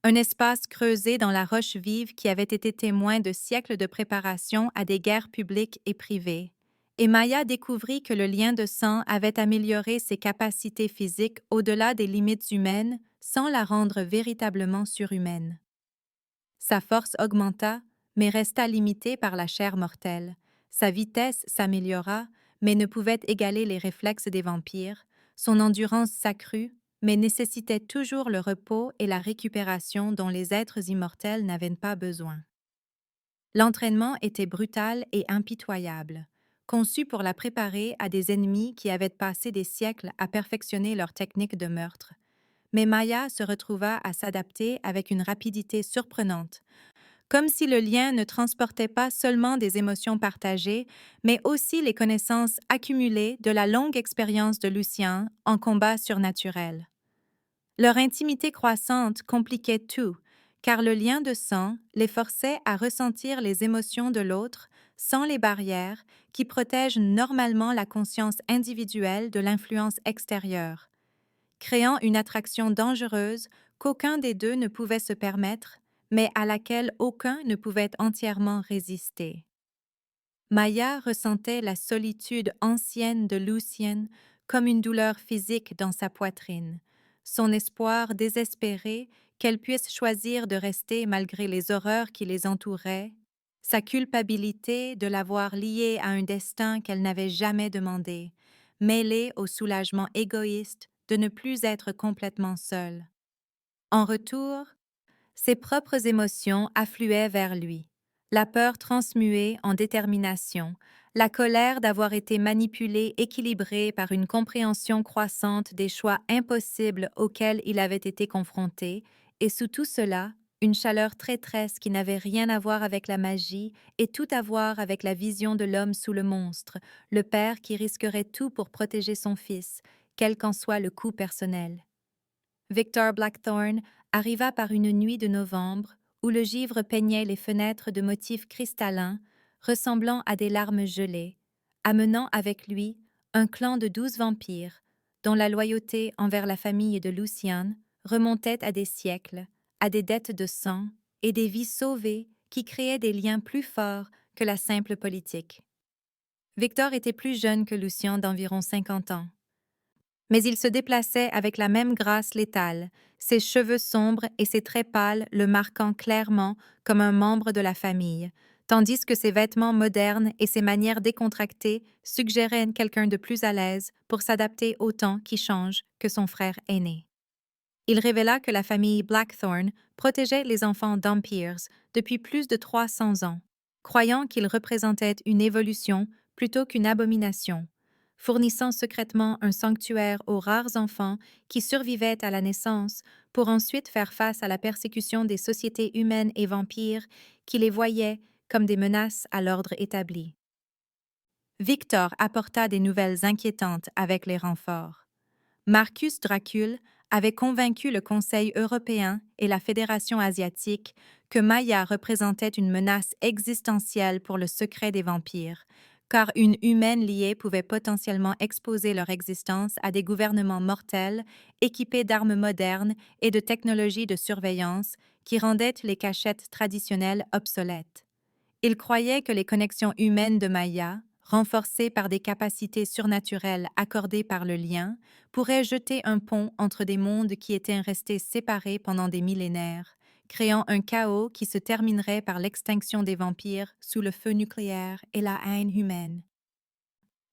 un espace creusé dans la roche vive qui avait été témoin de siècles de préparation à des guerres publiques et privées. Et Maya découvrit que le lien de sang avait amélioré ses capacités physiques au-delà des limites humaines sans la rendre véritablement surhumaine. Sa force augmenta, mais resta limitée par la chair mortelle. Sa vitesse s'améliora, mais ne pouvait égaler les réflexes des vampires. Son endurance s'accrut, mais nécessitait toujours le repos et la récupération dont les êtres immortels n'avaient pas besoin. L'entraînement était brutal et impitoyable, conçu pour la préparer à des ennemis qui avaient passé des siècles à perfectionner leurs techniques de meurtre. Mais Maya se retrouva à s'adapter avec une rapidité surprenante, comme si le lien ne transportait pas seulement des émotions partagées, mais aussi les connaissances accumulées de la longue expérience de Lucien en combat surnaturel. Leur intimité croissante compliquait tout, car le lien de sang les forçait à ressentir les émotions de l'autre sans les barrières qui protègent normalement la conscience individuelle de l'influence extérieure, créant une attraction dangereuse qu'aucun des deux ne pouvait se permettre, mais à laquelle aucun ne pouvait entièrement résister. Maya ressentait la solitude ancienne de Lucien comme une douleur physique dans sa poitrine, son espoir désespéré qu'elle puisse choisir de rester malgré les horreurs qui les entouraient, sa culpabilité de l'avoir liée à un destin qu'elle n'avait jamais demandé, mêlée au soulagement égoïste de ne plus être complètement seule. En retour, ses propres émotions affluaient vers lui. La peur transmuée en détermination, la colère d'avoir été manipulé, équilibré par une compréhension croissante des choix impossibles auxquels il avait été confronté, et sous tout cela, une chaleur traîtresse qui n'avait rien à voir avec la magie et tout à voir avec la vision de l'homme sous le monstre, le père qui risquerait tout pour protéger son fils, quel qu'en soit le coût personnel. Victor Blackthorne arriva par une nuit de novembre où le givre peignait les fenêtres de motifs cristallins ressemblant à des larmes gelées, amenant avec lui un clan de 12 vampires dont la loyauté envers la famille de Lucien remontait à des siècles, à des dettes de sang et des vies sauvées qui créaient des liens plus forts que la simple politique. Victor était plus jeune que Lucien d'environ 50 ans. Mais il se déplaçait avec la même grâce létale, ses cheveux sombres et ses traits pâles le marquant clairement comme un membre de la famille, tandis que ses vêtements modernes et ses manières décontractées suggéraient quelqu'un de plus à l'aise pour s'adapter au temps qui change que son frère aîné. Il révéla que la famille Blackthorne protégeait les enfants d'Ampiers depuis plus de 300 ans, croyant qu'ils représentaient une évolution plutôt qu'une abomination, fournissant secrètement un sanctuaire aux rares enfants qui survivaient à la naissance pour ensuite faire face à la persécution des sociétés humaines et vampires qui les voyaient comme des menaces à l'ordre établi. Victor apporta des nouvelles inquiétantes avec les renforts. Marcus Dracul avait convaincu le Conseil européen et la Fédération asiatique que Maya représentait une menace existentielle pour le secret des vampires, car une humaine liée pouvait potentiellement exposer leur existence à des gouvernements mortels équipés d'armes modernes et de technologies de surveillance qui rendaient les cachettes traditionnelles obsolètes. Il croyait que les connexions humaines de Maya, renforcées par des capacités surnaturelles accordées par le lien, pourraient jeter un pont entre des mondes qui étaient restés séparés pendant des millénaires, créant un chaos qui se terminerait par l'extinction des vampires sous le feu nucléaire et la haine humaine.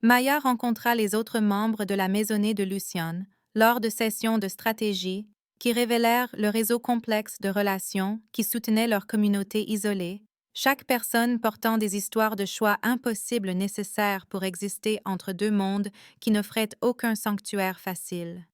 Maya rencontra les autres membres de la maisonnée de Lucien lors de sessions de stratégie qui révélèrent le réseau complexe de relations qui soutenaient leur communauté isolée, chaque personne portant des histoires de choix impossibles nécessaires pour exister entre deux mondes qui n'offraient aucun sanctuaire facile.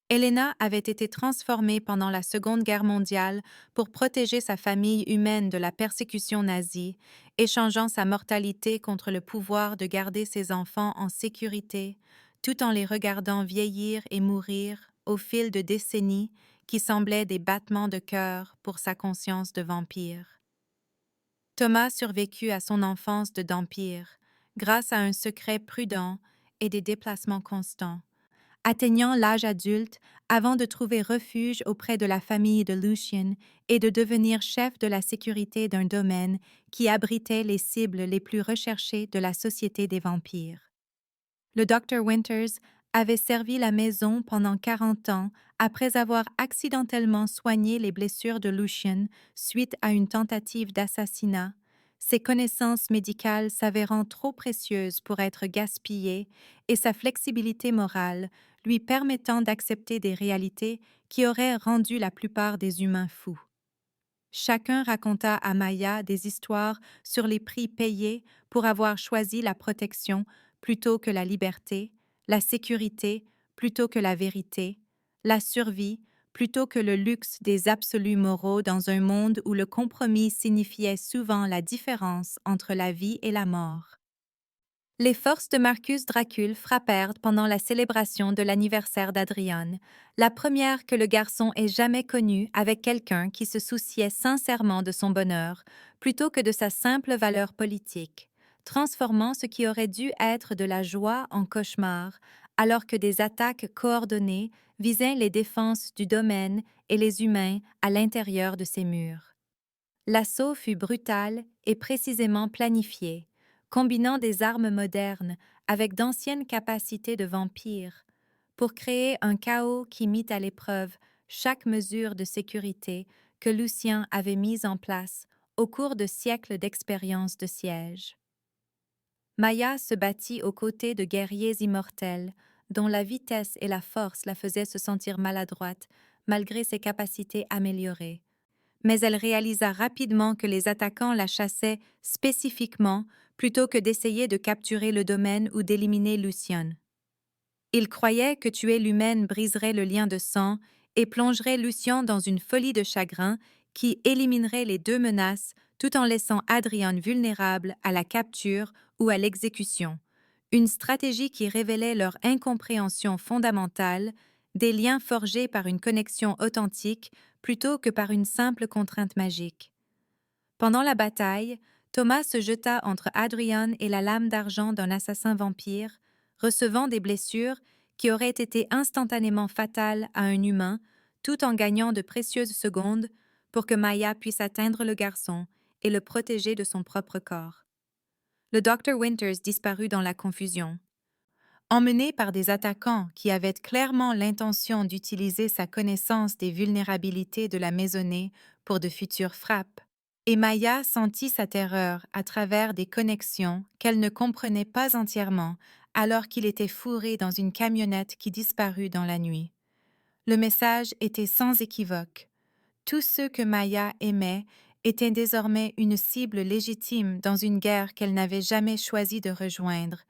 Helena avait été transformée pendant la Seconde Guerre mondiale pour protéger sa famille humaine de la persécution nazie, échangeant sa mortalité contre le pouvoir de garder ses enfants en sécurité, tout en les regardant vieillir et mourir au fil de décennies qui semblaient des battements de cœur pour sa conscience de vampire. Thomas survécut à son enfance de vampire grâce à un secret prudent et des déplacements constants, atteignant l'âge adulte avant de trouver refuge auprès de la famille de Lucien et de devenir chef de la sécurité d'un domaine qui abritait les cibles les plus recherchées de la société des vampires. Le Dr. Winters avait servi la maison pendant 40 ans après avoir accidentellement soigné les blessures de Lucien suite à une tentative d'assassinat, ses connaissances médicales s'avérant trop précieuses pour être gaspillées et sa flexibilité morale lui permettant d'accepter des réalités qui auraient rendu la plupart des humains fous. Chacun raconta à Maya des histoires sur les prix payés pour avoir choisi la protection plutôt que la liberté, la sécurité plutôt que la vérité, la survie plutôt que le luxe des absolus moraux dans un monde où le compromis signifiait souvent la différence entre la vie et la mort. Les forces de Marcus Dracul frappèrent pendant la célébration de l'anniversaire d'Adrian, la première que le garçon ait jamais connue avec quelqu'un qui se souciait sincèrement de son bonheur, plutôt que de sa simple valeur politique, transformant ce qui aurait dû être de la joie en cauchemar, alors que des attaques coordonnées visaient les défenses du domaine et les humains à l'intérieur de ses murs. L'assaut fut brutal et précisément planifié, combinant des armes modernes avec d'anciennes capacités de vampire, pour créer un chaos qui mit à l'épreuve chaque mesure de sécurité que Lucien avait mise en place au cours de siècles d'expérience de siège. Maya se battit aux côtés de guerriers immortels, dont la vitesse et la force la faisaient se sentir maladroite malgré ses capacités améliorées. Mais elle réalisa rapidement que les attaquants la chassaient spécifiquement plutôt que d'essayer de capturer le domaine ou d'éliminer Lucien. Ils croyaient que tuer l'humaine briserait le lien de sang et plongerait Lucien dans une folie de chagrin qui éliminerait les deux menaces tout en laissant Adrian vulnérable à la capture ou à l'exécution, une stratégie qui révélait leur incompréhension fondamentale des liens forgés par une connexion authentique plutôt que par une simple contrainte magique. Pendant la bataille, Thomas se jeta entre Adrian et la lame d'argent d'un assassin vampire, recevant des blessures qui auraient été instantanément fatales à un humain, tout en gagnant de précieuses secondes pour que Maya puisse atteindre le garçon et le protéger de son propre corps. Le Dr. Winters disparut dans la confusion. Emmené par des attaquants qui avaient clairement l'intention d'utiliser sa connaissance des vulnérabilités de la maisonnée pour de futures frappes, et Maya sentit sa terreur à travers des connexions qu'elle ne comprenait pas entièrement alors qu'il était fourré dans une camionnette qui disparut dans la nuit. Le message était sans équivoque. Tous ceux que Maya aimait étaient désormais une cible légitime dans une guerre qu'elle n'avait jamais choisi de rejoindre,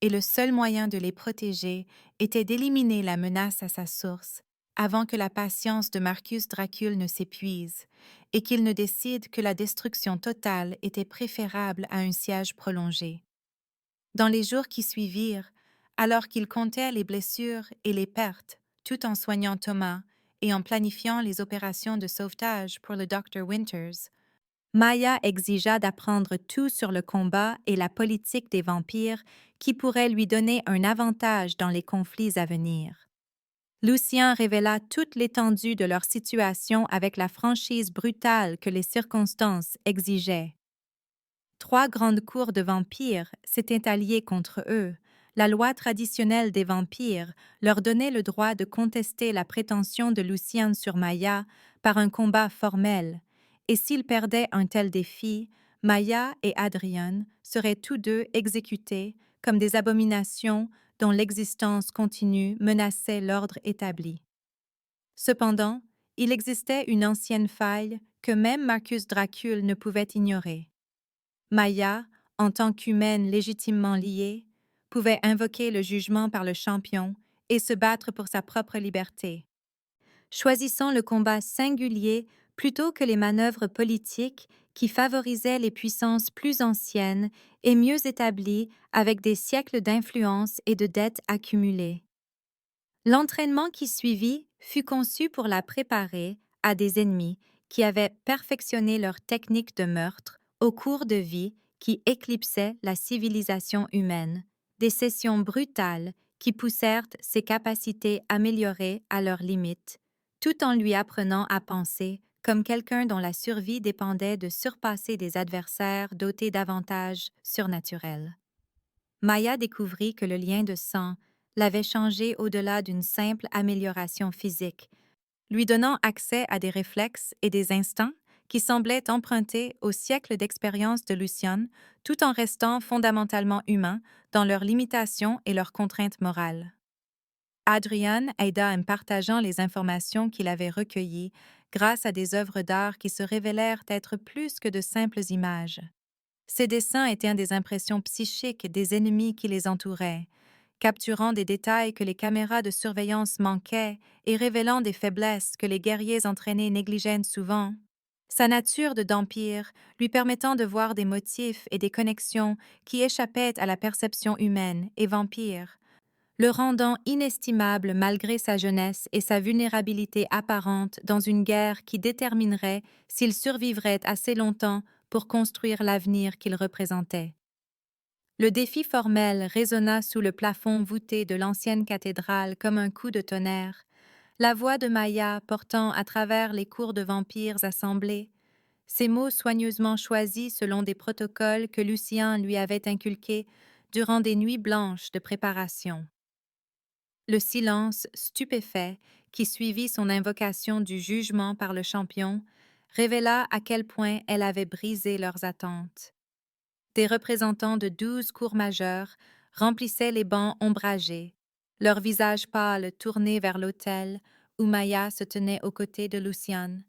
et le seul moyen de les protéger était d'éliminer la menace à sa source, avant que la patience de Marcus Dracul ne s'épuise, et qu'il ne décide que la destruction totale était préférable à un siège prolongé. Dans les jours qui suivirent, alors qu'il comptait les blessures et les pertes, tout en soignant Thomas et en planifiant les opérations de sauvetage pour le Dr. Winters, Maya exigea d'apprendre tout sur le combat et la politique des vampires qui pourrait lui donner un avantage dans les conflits à venir. Lucien révéla toute l'étendue de leur situation avec la franchise brutale que les circonstances exigeaient. 3 grandes cours de vampires s'étaient alliées contre eux. La loi traditionnelle des vampires leur donnait le droit de contester la prétention de Lucien sur Maya par un combat formel, et s'ils perdaient un tel défi, Maya et Adrian seraient tous deux exécutés comme des abominations dont l'existence continue menaçait l'ordre établi. Cependant, il existait une ancienne faille que même Marcus Dracul ne pouvait ignorer. Maya, en tant qu'humaine légitimement liée, pouvait invoquer le jugement par le champion et se battre pour sa propre liberté. Choisissant le combat singulier plutôt que les manœuvres politiques qui favorisaient les puissances plus anciennes et mieux établies avec des siècles d'influence et de dettes accumulées. L'entraînement qui suivit fut conçu pour la préparer à des ennemis qui avaient perfectionné leur technique de meurtre au cours de vie qui éclipsaient la civilisation humaine, des sessions brutales qui poussèrent ses capacités améliorées à leurs limites, tout en lui apprenant à penser comme quelqu'un dont la survie dépendait de surpasser des adversaires dotés d'avantages surnaturels. Maya découvrit que le lien de sang l'avait changé au-delà d'une simple amélioration physique, lui donnant accès à des réflexes et des instincts qui semblaient empruntés aux siècles d'expérience de Lucian, tout en restant fondamentalement humains dans leurs limitations et leurs contraintes morales. Adrian aida en partageant les informations qu'il avait recueillies grâce à des œuvres d'art qui se révélèrent être plus que de simples images. Ces dessins étaient des impressions psychiques des ennemis qui les entouraient, capturant des détails que les caméras de surveillance manquaient et révélant des faiblesses que les guerriers entraînés négligeaient souvent. Sa nature de vampire lui permettant de voir des motifs et des connexions qui échappaient à la perception humaine et vampire, le rendant inestimable malgré sa jeunesse et sa vulnérabilité apparente dans une guerre qui déterminerait s'il survivrait assez longtemps pour construire l'avenir qu'il représentait. Le défi formel résonna sous le plafond voûté de l'ancienne cathédrale comme un coup de tonnerre, la voix de Maya portant à travers les cours de vampires assemblés, ses mots soigneusement choisis selon des protocoles que Lucien lui avait inculqués durant des nuits blanches de préparation. Le silence stupéfait qui suivit son invocation du jugement par le champion révéla à quel point elle avait brisé leurs attentes. Des représentants de 12 cours majeures remplissaient les bancs ombragés, leurs visages pâles tournés vers l'autel où Maya se tenait aux côtés de Lucian,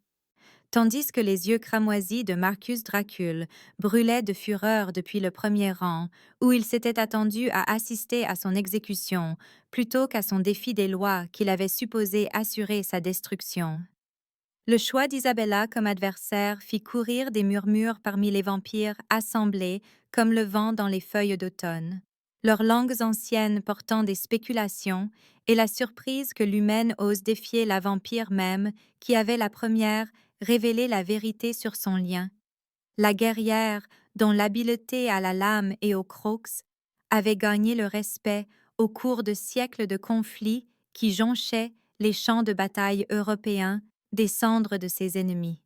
tandis que les yeux cramoisis de Marcus Dracul brûlaient de fureur depuis le premier rang, où il s'était attendu à assister à son exécution, plutôt qu'à son défi des lois qu'il avait supposé assurer sa destruction. Le choix d'Isabella comme adversaire fit courir des murmures parmi les vampires assemblés comme le vent dans les feuilles d'automne, leurs langues anciennes portant des spéculations et la surprise que l'humaine ose défier la vampire même qui avait la première révélé la vérité sur son lien. La guerrière, dont l'habileté à la lame et aux crocs avait gagné le respect au cours de siècles de conflits qui jonchaient les champs de bataille européens des cendres de ses ennemis.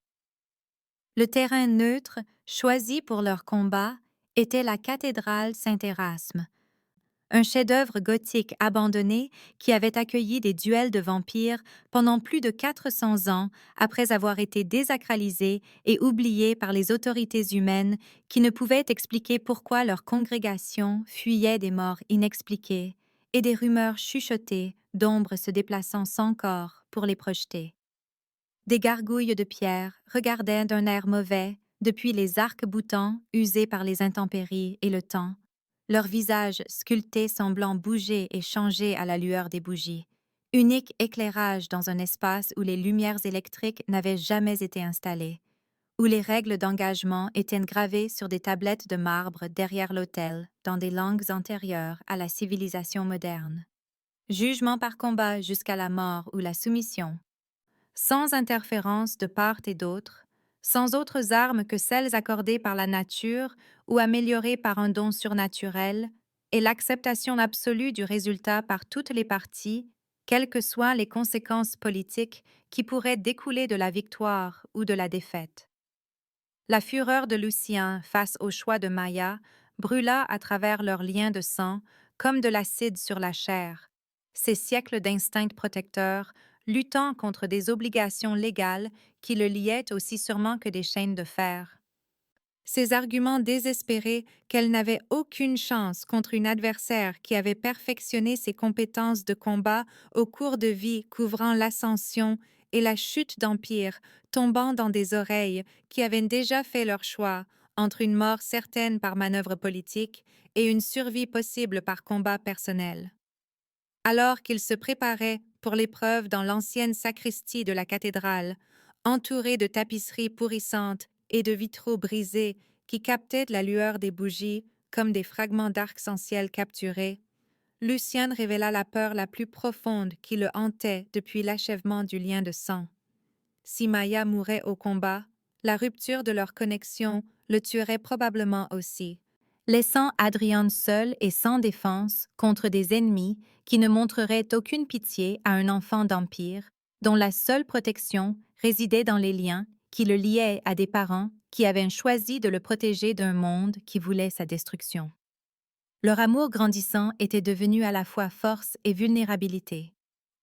Le terrain neutre choisi pour leur combat était la cathédrale Saint-Érasme, un chef-d'œuvre gothique abandonné qui avait accueilli des duels de vampires pendant plus de 400 ans après avoir été désacralisé et oublié par les autorités humaines qui ne pouvaient expliquer pourquoi leur congrégation fuyait des morts inexpliquées et des rumeurs chuchotées d'ombres se déplaçant sans corps pour les projeter. Des gargouilles de pierre regardaient d'un air mauvais depuis les arcs-boutants usés par les intempéries et le temps, leurs visages sculptés semblant bouger et changer à la lueur des bougies, unique éclairage dans un espace où les lumières électriques n'avaient jamais été installées, où les règles d'engagement étaient gravées sur des tablettes de marbre derrière l'autel dans des langues antérieures à la civilisation moderne. Jugement par combat jusqu'à la mort ou la soumission, sans interférence de part et d'autre, sans autres armes que celles accordées par la nature ou améliorées par un don surnaturel, et l'acceptation absolue du résultat par toutes les parties, quelles que soient les conséquences politiques qui pourraient découler de la victoire ou de la défaite. La fureur de Lucien face au choix de Maya brûla à travers leurs liens de sang comme de l'acide sur la chair, ces siècles d'instincts protecteurs luttant contre des obligations légales qui le liaient aussi sûrement que des chaînes de fer. Ces arguments désespérés qu'elle n'avait aucune chance contre une adversaire qui avait perfectionné ses compétences de combat au cours de vie couvrant l'ascension et la chute d'empire, tombant dans des oreilles qui avaient déjà fait leur choix entre une mort certaine par manœuvre politique et une survie possible par combat personnel. Alors qu'il se préparait pour l'épreuve dans l'ancienne sacristie de la cathédrale, entouré de tapisseries pourrissantes et de vitraux brisés qui captaient la lueur des bougies comme des fragments d'arc-en-ciel capturés, Lucien révéla la peur la plus profonde qui le hantait depuis l'achèvement du lien de sang. Si Maya mourait au combat, la rupture de leur connexion le tuerait probablement aussi, laissant Adrian seul et sans défense contre des ennemis qui ne montreraient aucune pitié à un enfant d'Empire, dont la seule protection résidait dans les liens qui le liaient à des parents qui avaient choisi de le protéger d'un monde qui voulait sa destruction. Leur amour grandissant était devenu à la fois force et vulnérabilité,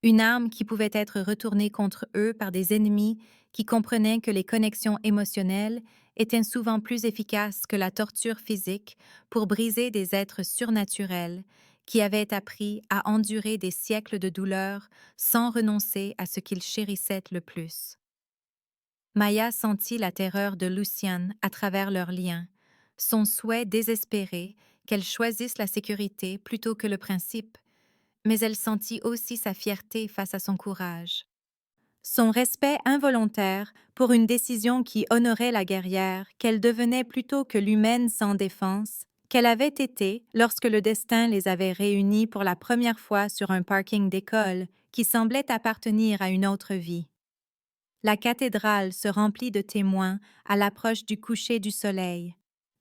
une arme qui pouvait être retournée contre eux par des ennemis qui comprenaient que les connexions émotionnelles étaient souvent plus efficaces que la torture physique pour briser des êtres surnaturels qui avaient appris à endurer des siècles de douleur sans renoncer à ce qu'ils chérissaient le plus. Maya sentit la terreur de Lucian à travers leurs liens, son souhait désespéré qu'elle choisisse la sécurité plutôt que le principe, mais elle sentit aussi sa fierté face à son courage. Son respect involontaire pour une décision qui honorait la guerrière qu'elle devenait plutôt que l'humaine sans défense, qu'elle avait été lorsque le destin les avait réunis pour la première fois sur un parking d'école qui semblait appartenir à une autre vie. La cathédrale se remplit de témoins à l'approche du coucher du soleil,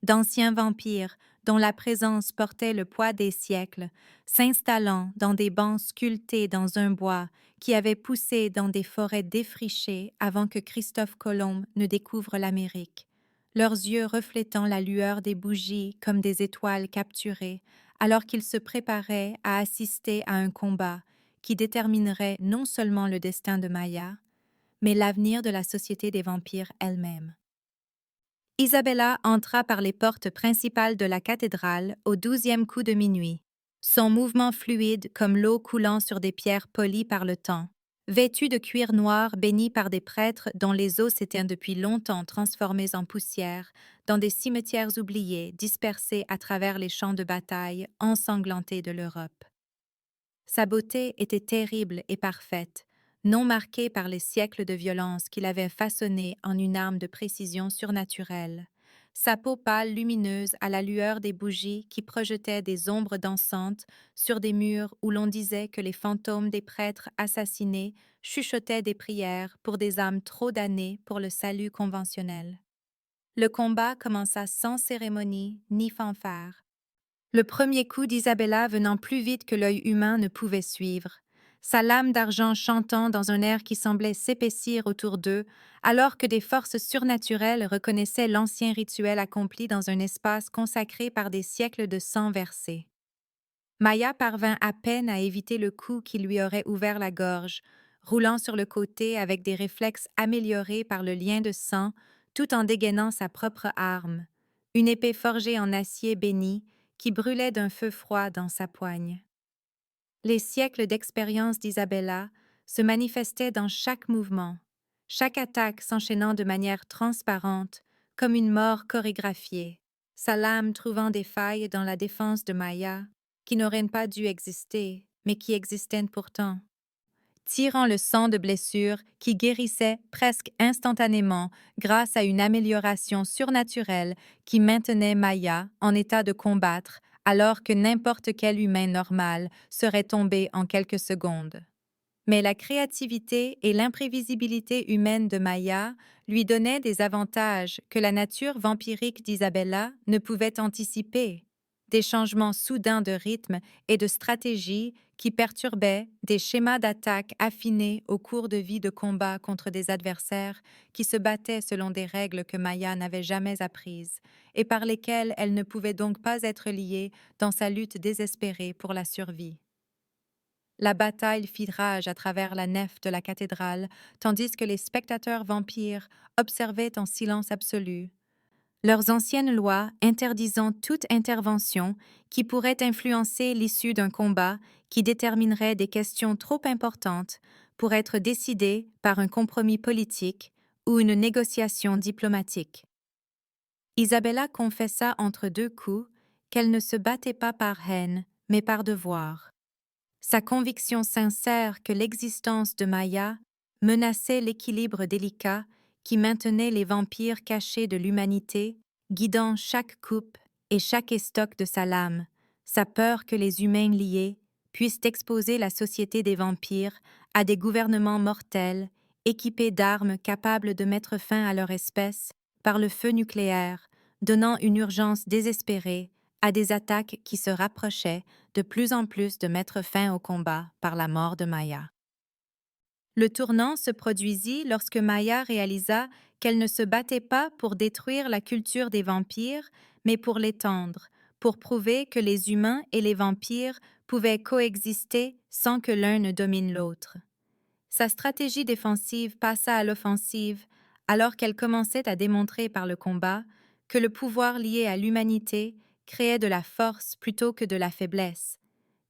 d'anciens vampires dont la présence portait le poids des siècles, s'installant dans des bancs sculptés dans un bois qui avait poussé dans des forêts défrichées avant que Christophe Colomb ne découvre l'Amérique, leurs yeux reflétant la lueur des bougies comme des étoiles capturées, alors qu'ils se préparaient à assister à un combat qui déterminerait non seulement le destin de Maya, mais l'avenir de la société des vampires elle-même. Isabella entra par les portes principales de la cathédrale au 12e coup de minuit, son mouvement fluide comme l'eau coulant sur des pierres polies par le temps, vêtue de cuir noir béni par des prêtres dont les os s'étaient depuis longtemps transformés en poussière dans des cimetières oubliés dispersés à travers les champs de bataille ensanglantés de l'Europe. Sa beauté était terrible et parfaite, non marquée par les siècles de violence qu'il avait façonnée en une arme de précision surnaturelle. Sa peau pâle lumineuse à la lueur des bougies qui projetaient des ombres dansantes sur des murs où l'on disait que les fantômes des prêtres assassinés chuchotaient des prières pour des âmes trop damnées pour le salut conventionnel. Le combat commença sans cérémonie ni fanfare. Le premier coup d'Isabella venant plus vite que l'œil humain ne pouvait suivre, sa lame d'argent chantant dans un air qui semblait s'épaissir autour d'eux, alors que des forces surnaturelles reconnaissaient l'ancien rituel accompli dans un espace consacré par des siècles de sang versé. Maya parvint à peine à éviter le coup qui lui aurait ouvert la gorge, roulant sur le côté avec des réflexes améliorés par le lien de sang, tout en dégainant sa propre arme, une épée forgée en acier béni qui brûlait d'un feu froid dans sa poigne. Les siècles d'expérience d'Isabella se manifestaient dans chaque mouvement, chaque attaque s'enchaînant de manière transparente, comme une mort chorégraphiée, sa lame trouvant des failles dans la défense de Maya, qui n'auraient pas dû exister, mais qui existaient pourtant, tirant le sang de blessures qui guérissait presque instantanément grâce à une amélioration surnaturelle qui maintenait Maya en état de combattre alors que n'importe quel humain normal serait tombé en quelques secondes. Mais la créativité et l'imprévisibilité humaine de Maya lui donnaient des avantages que la nature vampirique d'Isabella ne pouvait anticiper, des changements soudains de rythme et de stratégie qui perturbaient des schémas d'attaque affinés au cours de vies de combat contre des adversaires qui se battaient selon des règles que Maya n'avait jamais apprises et par lesquelles elle ne pouvait donc pas être liée dans sa lutte désespérée pour la survie. La bataille fit rage à travers la nef de la cathédrale, tandis que les spectateurs vampires observaient en silence absolu. Leurs anciennes lois interdisant toute intervention qui pourrait influencer l'issue d'un combat qui déterminerait des questions trop importantes pour être décidées par un compromis politique ou une négociation diplomatique. Isabella confessa entre deux coups qu'elle ne se battait pas par haine, mais par devoir. Sa conviction sincère que l'existence de Maya menaçait l'équilibre délicat qui maintenait les vampires cachés de l'humanité, guidant chaque coupe et chaque estoc de sa lame, sa peur que les humains liés puissent exposer la société des vampires à des gouvernements mortels, équipés d'armes capables de mettre fin à leur espèce par le feu nucléaire, donnant une urgence désespérée à des attaques qui se rapprochaient de plus en plus de mettre fin au combat par la mort de Maya. Le tournant se produisit lorsque Maya réalisa qu'elle ne se battait pas pour détruire la culture des vampires, mais pour l'étendre, pour prouver que les humains et les vampires pouvaient coexister sans que l'un ne domine l'autre. Sa stratégie défensive passa à l'offensive alors qu'elle commençait à démontrer par le combat que le pouvoir lié à l'humanité créait de la force plutôt que de la faiblesse,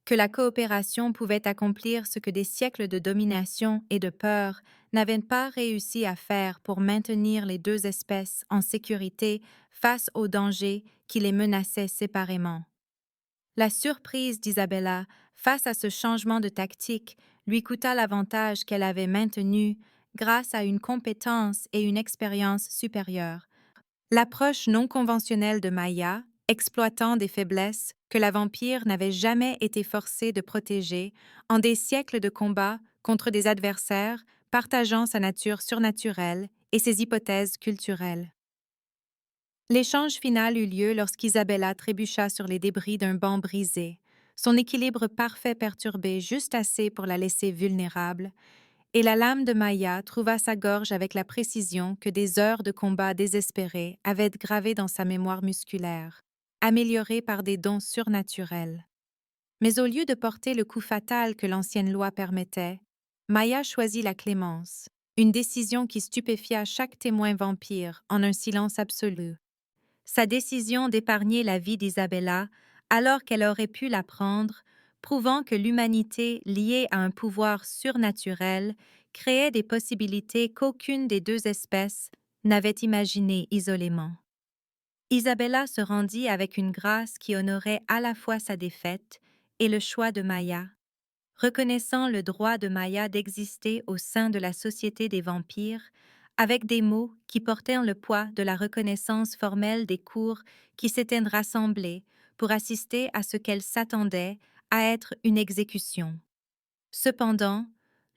que la coopération pouvait accomplir ce que des siècles de domination et de peur n'avaient pas réussi à faire pour maintenir les deux espèces en sécurité face aux dangers qui les menaçaient séparément. La surprise d'Isabella face à ce changement de tactique lui coûta l'avantage qu'elle avait maintenu grâce à une compétence et une expérience supérieures. L'approche non conventionnelle de Maya, exploitant des faiblesses que la vampire n'avait jamais été forcée de protéger en des siècles de combats contre des adversaires partageant sa nature surnaturelle et ses hypothèses culturelles. L'échange final eut lieu lorsqu'Isabella trébucha sur les débris d'un banc brisé, son équilibre parfait perturbé juste assez pour la laisser vulnérable, et la lame de Maya trouva sa gorge avec la précision que des heures de combat désespérés avaient gravée dans sa mémoire musculaire, améliorée par des dons surnaturels. Mais au lieu de porter le coup fatal que l'ancienne loi permettait, Maya choisit la clémence, une décision qui stupéfia chaque témoin vampire en un silence absolu. Sa décision d'épargner la vie d'Isabella, alors qu'elle aurait pu la prendre, prouvant que l'humanité liée à un pouvoir surnaturel créait des possibilités qu'aucune des deux espèces n'avait imaginées isolément. Isabella se rendit avec une grâce qui honorait à la fois sa défaite et le choix de Maya, reconnaissant le droit de Maya d'exister au sein de la société des vampires, avec des mots qui portaient le poids de la reconnaissance formelle des cours qui s'étaient rassemblés pour assister à ce qu'elle s'attendait à être une exécution. Cependant,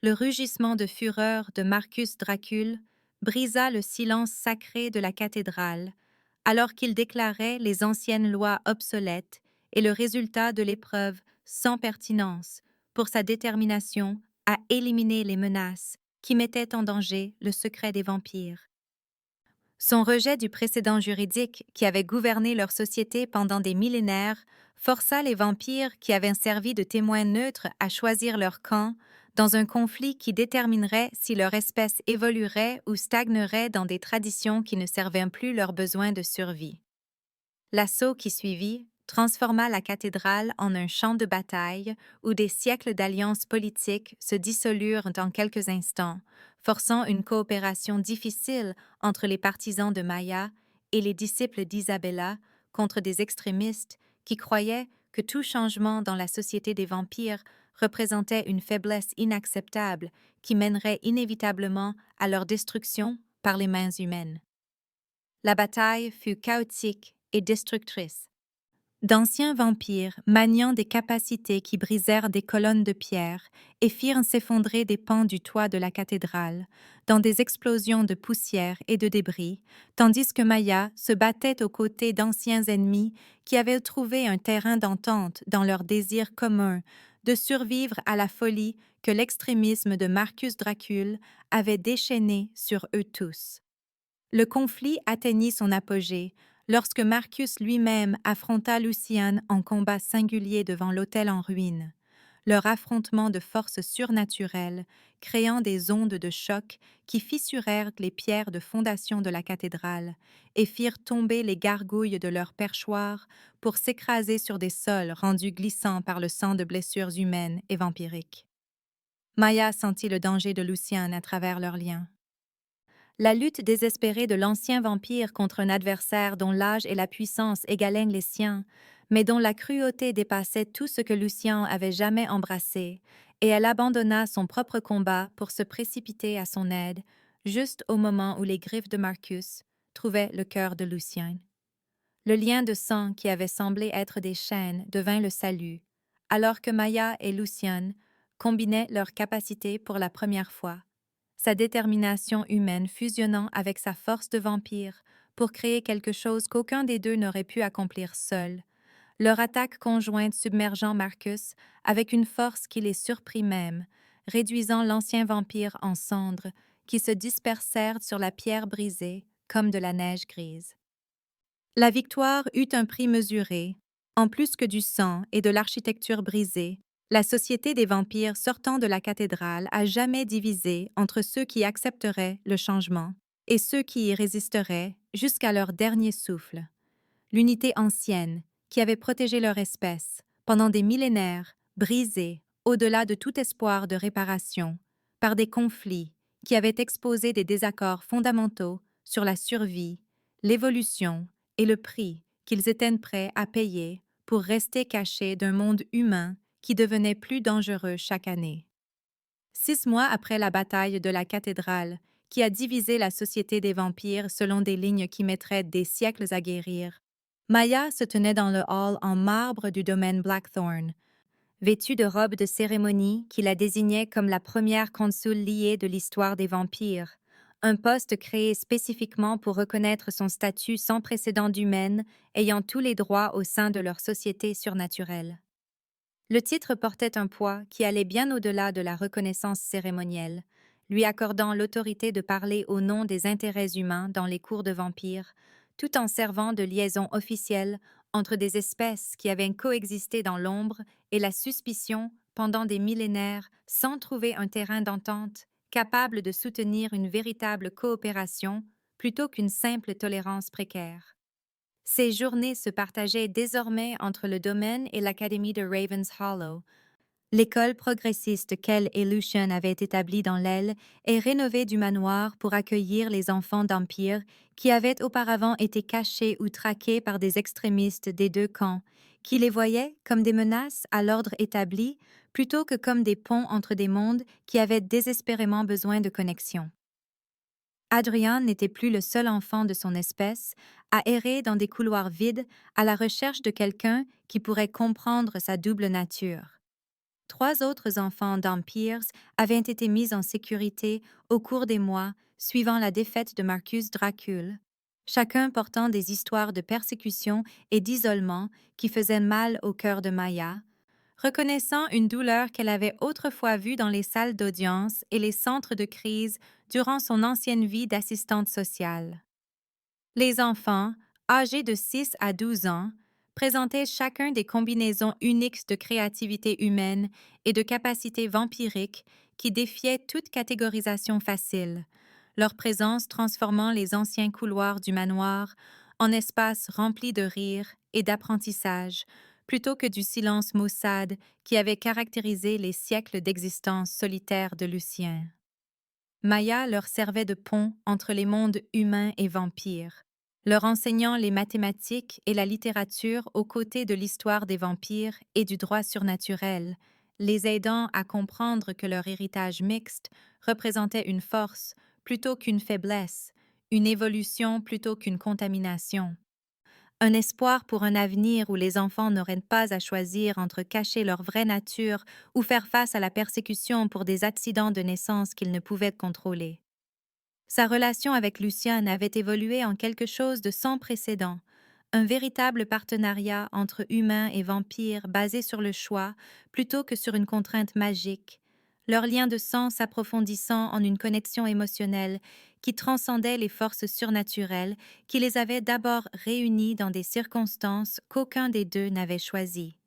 le rugissement de fureur de Marcus Dracul brisa le silence sacré de la cathédrale, alors qu'il déclarait les anciennes lois obsolètes et le résultat de l'épreuve sans pertinence pour sa détermination à éliminer les menaces qui mettaient en danger le secret des vampires. Son rejet du précédent juridique qui avait gouverné leur société pendant des millénaires força les vampires qui avaient servi de témoins neutres à choisir leur camp dans un conflit qui déterminerait si leur espèce évoluerait ou stagnerait dans des traditions qui ne servaient plus leurs besoins de survie. L'assaut qui suivit transforma la cathédrale en un champ de bataille où des siècles d'alliances politiques se dissolurent en quelques instants, forçant une coopération difficile entre les partisans de Maya et les disciples d'Isabella contre des extrémistes qui croyaient que tout changement dans la société des vampires représentait une faiblesse inacceptable qui mènerait inévitablement à leur destruction par les mains humaines. La bataille fut chaotique et destructrice. D'anciens vampires, maniant des capacités qui brisèrent des colonnes de pierre et firent s'effondrer des pans du toit de la cathédrale, dans des explosions de poussière et de débris, tandis que Maya se battait aux côtés d'anciens ennemis qui avaient trouvé un terrain d'entente dans leur désir commun de survivre à la folie que l'extrémisme de Marcus Dracul avait déchaînée sur eux tous. Le conflit atteignit son apogée lorsque Marcus lui-même affronta Lucian en combat singulier devant l'autel en ruine, leur affrontement de forces surnaturelles créant des ondes de choc qui fissurèrent les pierres de fondation de la cathédrale et firent tomber les gargouilles de leurs perchoirs pour s'écraser sur des sols rendus glissants par le sang de blessures humaines et vampiriques. Maya sentit le danger de Lucian à travers leurs liens. La lutte désespérée de l'ancien vampire contre un adversaire dont l'âge et la puissance égalaient les siens, mais dont la cruauté dépassait tout ce que Lucien avait jamais embrassé, et elle abandonna son propre combat pour se précipiter à son aide, juste au moment où les griffes de Marcus trouvaient le cœur de Lucien. Le lien de sang qui avait semblé être des chaînes devint le salut, alors que Maya et Lucien combinaient leurs capacités pour la première fois, sa détermination humaine fusionnant avec sa force de vampire pour créer quelque chose qu'aucun des deux n'aurait pu accomplir seul, leur attaque conjointe submergeant Marcus avec une force qui les surprit même, réduisant l'ancien vampire en cendres qui se dispersèrent sur la pierre brisée comme de la neige grise. La victoire eut un prix mesuré. En plus que du sang et de l'architecture brisée, la société des vampires sortant de la cathédrale a jamais divisé entre ceux qui accepteraient le changement et ceux qui y résisteraient jusqu'à leur dernier souffle. L'unité ancienne, qui avait protégé leur espèce pendant des millénaires, brisée au-delà de tout espoir de réparation, par des conflits qui avaient exposé des désaccords fondamentaux sur la survie, l'évolution et le prix qu'ils étaient prêts à payer pour rester cachés d'un monde humain qui devenait plus dangereux chaque année. 6 mois après la bataille de la cathédrale, qui a divisé la société des vampires selon des lignes qui mettraient des siècles à guérir, Maya se tenait dans le hall en marbre du domaine Blackthorn, vêtue de robe de cérémonie qui la désignait comme la première consul liée de l'histoire des vampires, un poste créé spécifiquement pour reconnaître son statut sans précédent d'humaine ayant tous les droits au sein de leur société surnaturelle. Le titre portait un poids qui allait bien au-delà de la reconnaissance cérémonielle, lui accordant l'autorité de parler au nom des intérêts humains dans les cours de vampires, tout en servant de liaison officielle entre des espèces qui avaient coexisté dans l'ombre et la suspicion pendant des millénaires sans trouver un terrain d'entente capable de soutenir une véritable coopération plutôt qu'une simple tolérance précaire. Ces journées se partageaient désormais entre le domaine et l'académie de Ravens Hollow. L'école progressiste qu'elle et Lucien avaient établie dans l'aile est rénovée du manoir pour accueillir les enfants d'Empire qui avaient auparavant été cachés ou traqués par des extrémistes des deux camps, qui les voyaient comme des menaces à l'ordre établi plutôt que comme des ponts entre des mondes qui avaient désespérément besoin de connexion. Adrien n'était plus le seul enfant de son espèce à errer dans des couloirs vides à la recherche de quelqu'un qui pourrait comprendre sa double nature. 3 autres enfants d'Empires avaient été mis en sécurité au cours des mois suivant la défaite de Marcus Dracul, chacun portant des histoires de persécution et d'isolement qui faisaient mal au cœur de Maya, reconnaissant une douleur qu'elle avait autrefois vue dans les salles d'audience et les centres de crise durant son ancienne vie d'assistante sociale. Les enfants, âgés de 6 à 12 ans, présentaient chacun des combinaisons uniques de créativité humaine et de capacités vampiriques qui défiaient toute catégorisation facile, leur présence transformant les anciens couloirs du manoir en espaces remplis de rire et d'apprentissage, plutôt que du silence maussade qui avait caractérisé les siècles d'existence solitaire de Lucien. Maya leur servait de pont entre les mondes humains et vampires, leur enseignant les mathématiques et la littérature aux côtés de l'histoire des vampires et du droit surnaturel, les aidant à comprendre que leur héritage mixte représentait une force plutôt qu'une faiblesse, une évolution plutôt qu'une contamination. Un espoir pour un avenir où les enfants n'auraient pas à choisir entre cacher leur vraie nature ou faire face à la persécution pour des accidents de naissance qu'ils ne pouvaient contrôler. Sa relation avec Lucien avait évolué en quelque chose de sans précédent, un véritable partenariat entre humains et vampires basé sur le choix plutôt que sur une contrainte magique, leur lien de sang s'approfondissant en une connexion émotionnelle qui transcendait les forces surnaturelles qui les avaient d'abord réunis dans des circonstances qu'aucun des deux n'avait choisies.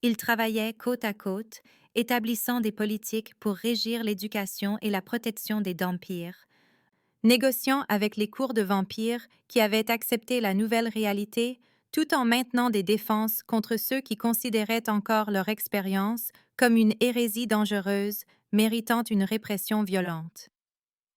Ils travaillaient côte à côte, établissant des politiques pour régir l'éducation et la protection des vampires, négociant avec les cours de vampires qui avaient accepté la nouvelle réalité tout en maintenant des défenses contre ceux qui considéraient encore leur expérience comme une hérésie dangereuse méritant une répression violente.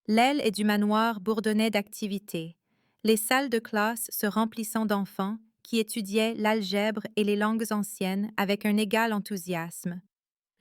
L'aile et du manoir bourdonnaient d'activité, les salles de classe se remplissant d'enfants qui étudiaient l'algèbre et les langues anciennes avec un égal enthousiasme.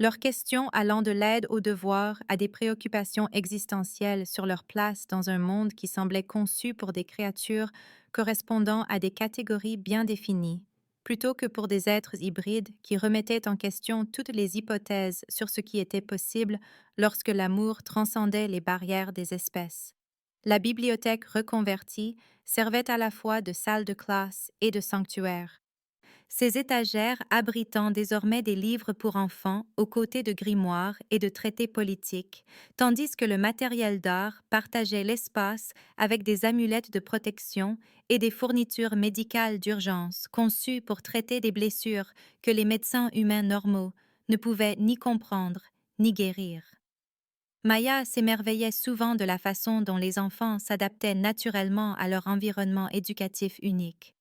Leurs questions allant de l'aide aux devoirs à des préoccupations existentielles sur leur place dans un monde qui semblait conçu pour des créatures correspondant à des catégories bien définies, plutôt que pour des êtres hybrides qui remettaient en question toutes les hypothèses sur ce qui était possible lorsque l'amour transcendait les barrières des espèces. La bibliothèque reconvertie servait à la fois de salle de classe et de sanctuaire, ses étagères abritant désormais des livres pour enfants aux côtés de grimoires et de traités politiques, tandis que le matériel d'art partageait l'espace avec des amulettes de protection et des fournitures médicales d'urgence conçues pour traiter des blessures que les médecins humains normaux ne pouvaient ni comprendre ni guérir. Maya s'émerveillait souvent de la façon dont les enfants s'adaptaient naturellement à leur environnement éducatif unique.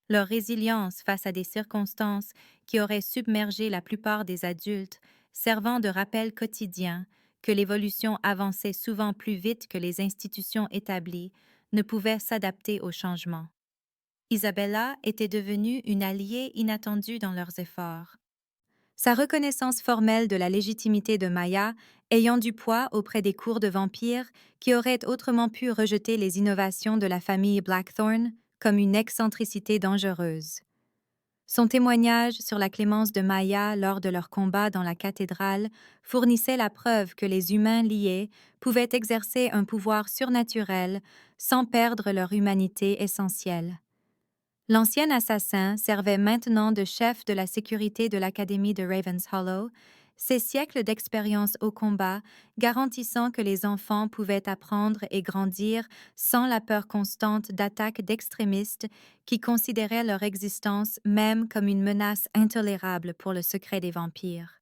Leur résilience face à des circonstances qui auraient submergé la plupart des adultes, servant de rappel quotidien que l'évolution avançait souvent plus vite que les institutions établies, ne pouvait s'adapter au changement. Isabella était devenue une alliée inattendue dans leurs efforts. Sa reconnaissance formelle de la légitimité de Maya ayant du poids auprès des cours de vampires qui auraient autrement pu rejeter les innovations de la famille Blackthorne comme une excentricité dangereuse. Son témoignage sur la clémence de Maya lors de leur combat dans la cathédrale fournissait la preuve que les humains liés pouvaient exercer un pouvoir surnaturel sans perdre leur humanité essentielle. L'ancien assassin servait maintenant de chef de la sécurité de l'Académie de Ravenshollow, ses siècles d'expérience au combat garantissant que les enfants pouvaient apprendre et grandir sans la peur constante d'attaques d'extrémistes qui considéraient leur existence même comme une menace intolérable pour le secret des vampires.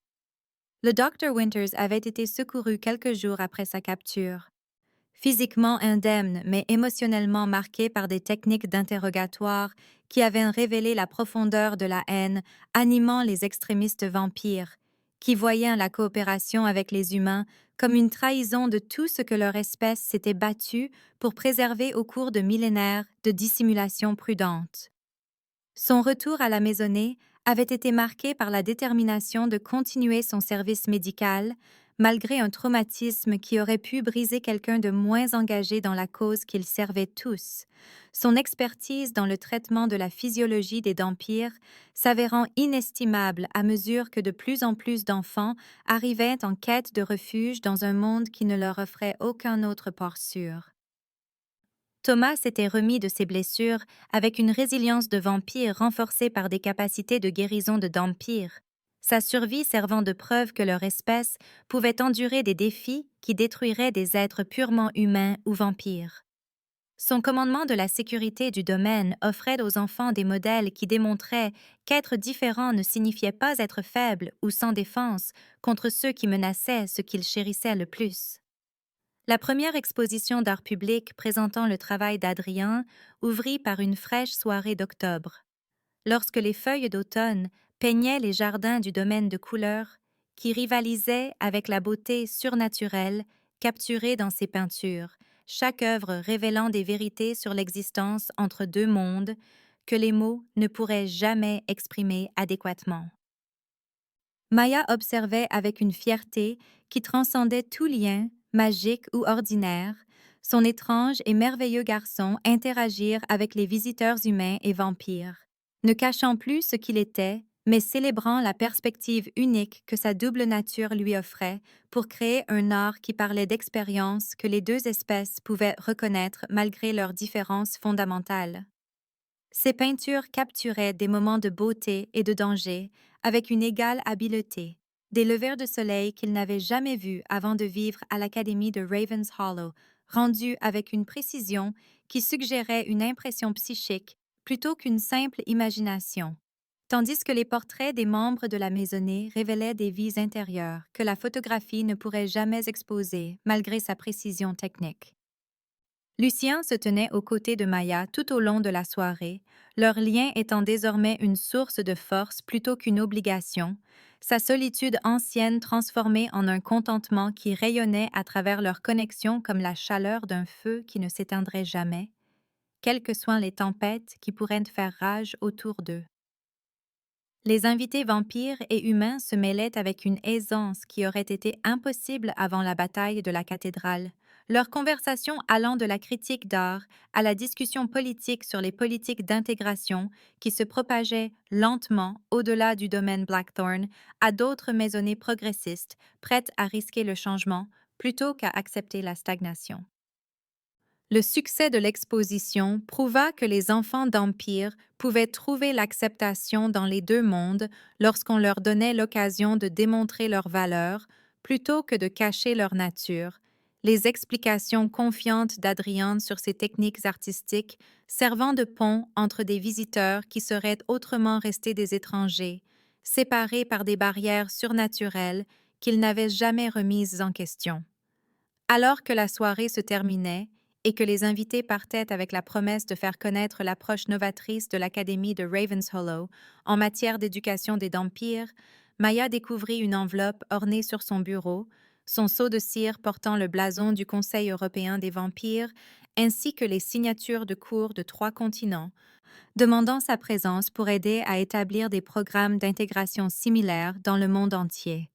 Le Dr. Winters avait été secouru quelques jours après sa capture. Physiquement indemne, mais émotionnellement marqué par des techniques d'interrogatoire qui avaient révélé la profondeur de la haine animant les extrémistes vampires, qui voyaient la coopération avec les humains comme une trahison de tout ce que leur espèce s'était battue pour préserver au cours de millénaires de dissimulation prudente. Son retour à la maisonnée avait été marqué par la détermination de continuer son service médical, malgré un traumatisme qui aurait pu briser quelqu'un de moins engagé dans la cause qu'ils servaient tous, son expertise dans le traitement de la physiologie des vampires s'avérant inestimable à mesure que de plus en plus d'enfants arrivaient en quête de refuge dans un monde qui ne leur offrait aucun autre port sûr. Thomas s'était remis de ses blessures avec une résilience de vampire renforcée par des capacités de guérison de vampire, sa survie servant de preuve que leur espèce pouvait endurer des défis qui détruiraient des êtres purement humains ou vampires. Son commandement de la sécurité du domaine offrait aux enfants des modèles qui démontraient qu'être différent ne signifiait pas être faible ou sans défense contre ceux qui menaçaient ce qu'ils chérissaient le plus. La première exposition d'art public présentant le travail d'Adrien ouvrit par une fraîche soirée d'octobre, lorsque les feuilles d'automne peignaient les jardins du domaine de couleurs qui rivalisaient avec la beauté surnaturelle capturée dans ses peintures, chaque œuvre révélant des vérités sur l'existence entre deux mondes que les mots ne pourraient jamais exprimer adéquatement. Maya observait avec une fierté qui transcendait tout lien, magique ou ordinaire, son étrange et merveilleux garçon interagir avec les visiteurs humains et vampires, ne cachant plus ce qu'il était, mais célébrant la perspective unique que sa double nature lui offrait pour créer un art qui parlait d'expériences que les deux espèces pouvaient reconnaître malgré leurs différences fondamentales. Ses peintures capturaient des moments de beauté et de danger avec une égale habileté, des levers de soleil qu'il n'avait jamais vus avant de vivre à l'Académie de Ravenshollow, rendus avec une précision qui suggérait une impression psychique plutôt qu'une simple imagination, tandis que les portraits des membres de la maisonnée révélaient des vies intérieures que la photographie ne pourrait jamais exposer malgré sa précision technique. Lucien se tenait aux côtés de Maya tout au long de la soirée, leur lien étant désormais une source de force plutôt qu'une obligation, sa solitude ancienne transformée en un contentement qui rayonnait à travers leur connexion comme la chaleur d'un feu qui ne s'éteindrait jamais, quelles que soient les tempêtes qui pourraient faire rage autour d'eux. Les invités vampires et humains se mêlaient avec une aisance qui aurait été impossible avant la bataille de la cathédrale, leur conversation allant de la critique d'art à la discussion politique sur les politiques d'intégration qui se propageaient lentement au-delà du domaine Blackthorn à d'autres maisonnées progressistes prêtes à risquer le changement plutôt qu'à accepter la stagnation. Le succès de l'exposition prouva que les enfants d'Empire pouvaient trouver l'acceptation dans les deux mondes lorsqu'on leur donnait l'occasion de démontrer leur valeur plutôt que de cacher leur nature. Les explications confiantes d'Adrian sur ses techniques artistiques servant de pont entre des visiteurs qui seraient autrement restés des étrangers, séparés par des barrières surnaturelles qu'ils n'avaient jamais remises en question. Alors que la soirée se terminait et que les invités partaient avec la promesse de faire connaître l'approche novatrice de l'Académie de Ravenshollow en matière d'éducation des vampires, Maya découvrit une enveloppe ornée sur son bureau, son seau de cire portant le blason du Conseil européen des vampires, ainsi que les signatures de cours de 3 continents, demandant sa présence pour aider à établir des programmes d'intégration similaires dans le monde entier.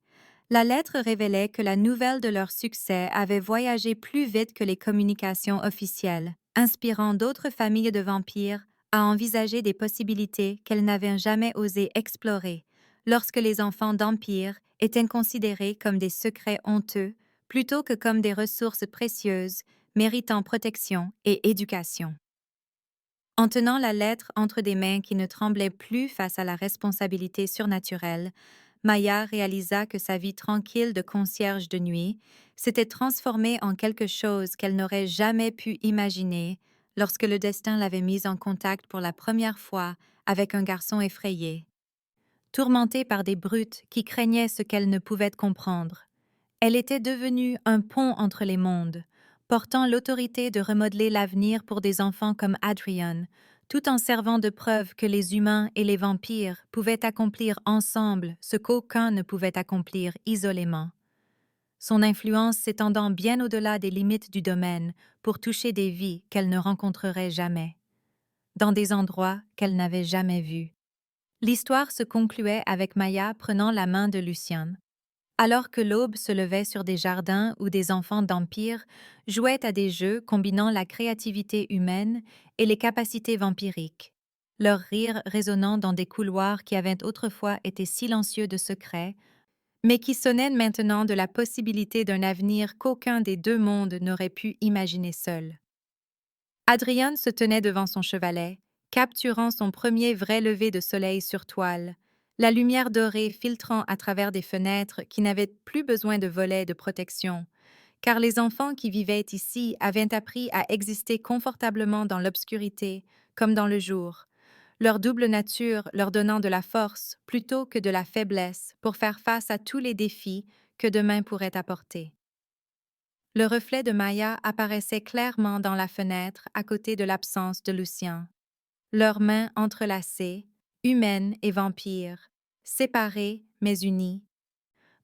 La lettre révélait que la nouvelle de leur succès avait voyagé plus vite que les communications officielles, inspirant d'autres familles de vampires à envisager des possibilités qu'elles n'avaient jamais osé explorer, lorsque les enfants d'Empire étaient considérés comme des secrets honteux plutôt que comme des ressources précieuses méritant protection et éducation. En tenant la lettre entre des mains qui ne tremblaient plus face à la responsabilité surnaturelle, Maya réalisa que sa vie tranquille de concierge de nuit s'était transformée en quelque chose qu'elle n'aurait jamais pu imaginer lorsque le destin l'avait mise en contact pour la première fois avec un garçon effrayé. Tourmentée par des brutes qui craignaient ce qu'elle ne pouvait comprendre, elle était devenue un pont entre les mondes, portant l'autorité de remodeler l'avenir pour des enfants comme Adrian, tout en servant de preuve que les humains et les vampires pouvaient accomplir ensemble ce qu'aucun ne pouvait accomplir isolément. Son influence s'étendant bien au-delà des limites du domaine pour toucher des vies qu'elle ne rencontrerait jamais, dans des endroits qu'elle n'avait jamais vus. L'histoire se concluait avec Maya prenant la main de Lucien, alors que l'aube se levait sur des jardins où des enfants d'Empire jouaient à des jeux combinant la créativité humaine et les capacités vampiriques, leur rire résonnant dans des couloirs qui avaient autrefois été silencieux de secrets, mais qui sonnaient maintenant de la possibilité d'un avenir qu'aucun des deux mondes n'aurait pu imaginer seul. Adrian se tenait devant son chevalet, capturant son premier vrai lever de soleil sur toile, la lumière dorée filtrant à travers des fenêtres qui n'avaient plus besoin de volets de protection, car les enfants qui vivaient ici avaient appris à exister confortablement dans l'obscurité comme dans le jour, leur double nature leur donnant de la force plutôt que de la faiblesse pour faire face à tous les défis que demain pourrait apporter. Le reflet de Maya apparaissait clairement dans la fenêtre à côté de l'absence de Lucien. Leurs mains entrelacées, humaines et vampires, séparées mais unies,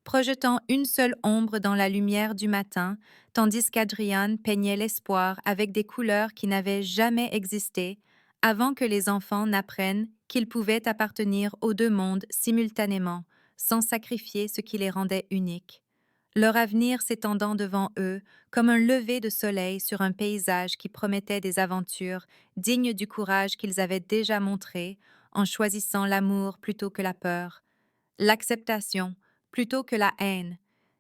projetant une seule ombre dans la lumière du matin, tandis qu'Adrian peignait l'espoir avec des couleurs qui n'avaient jamais existé, avant que les enfants n'apprennent qu'ils pouvaient appartenir aux deux mondes simultanément, sans sacrifier ce qui les rendait uniques. Leur avenir s'étendant devant eux comme un lever de soleil sur un paysage qui promettait des aventures dignes du courage qu'ils avaient déjà montré en choisissant l'amour plutôt que la peur, l'acceptation plutôt que la haine,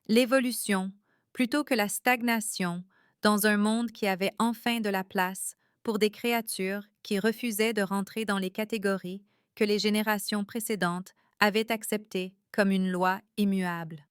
l'évolution plutôt que la stagnation dans un monde qui avait enfin de la place pour des créatures qui refusaient de rentrer dans les catégories que les générations précédentes avaient acceptées comme une loi immuable.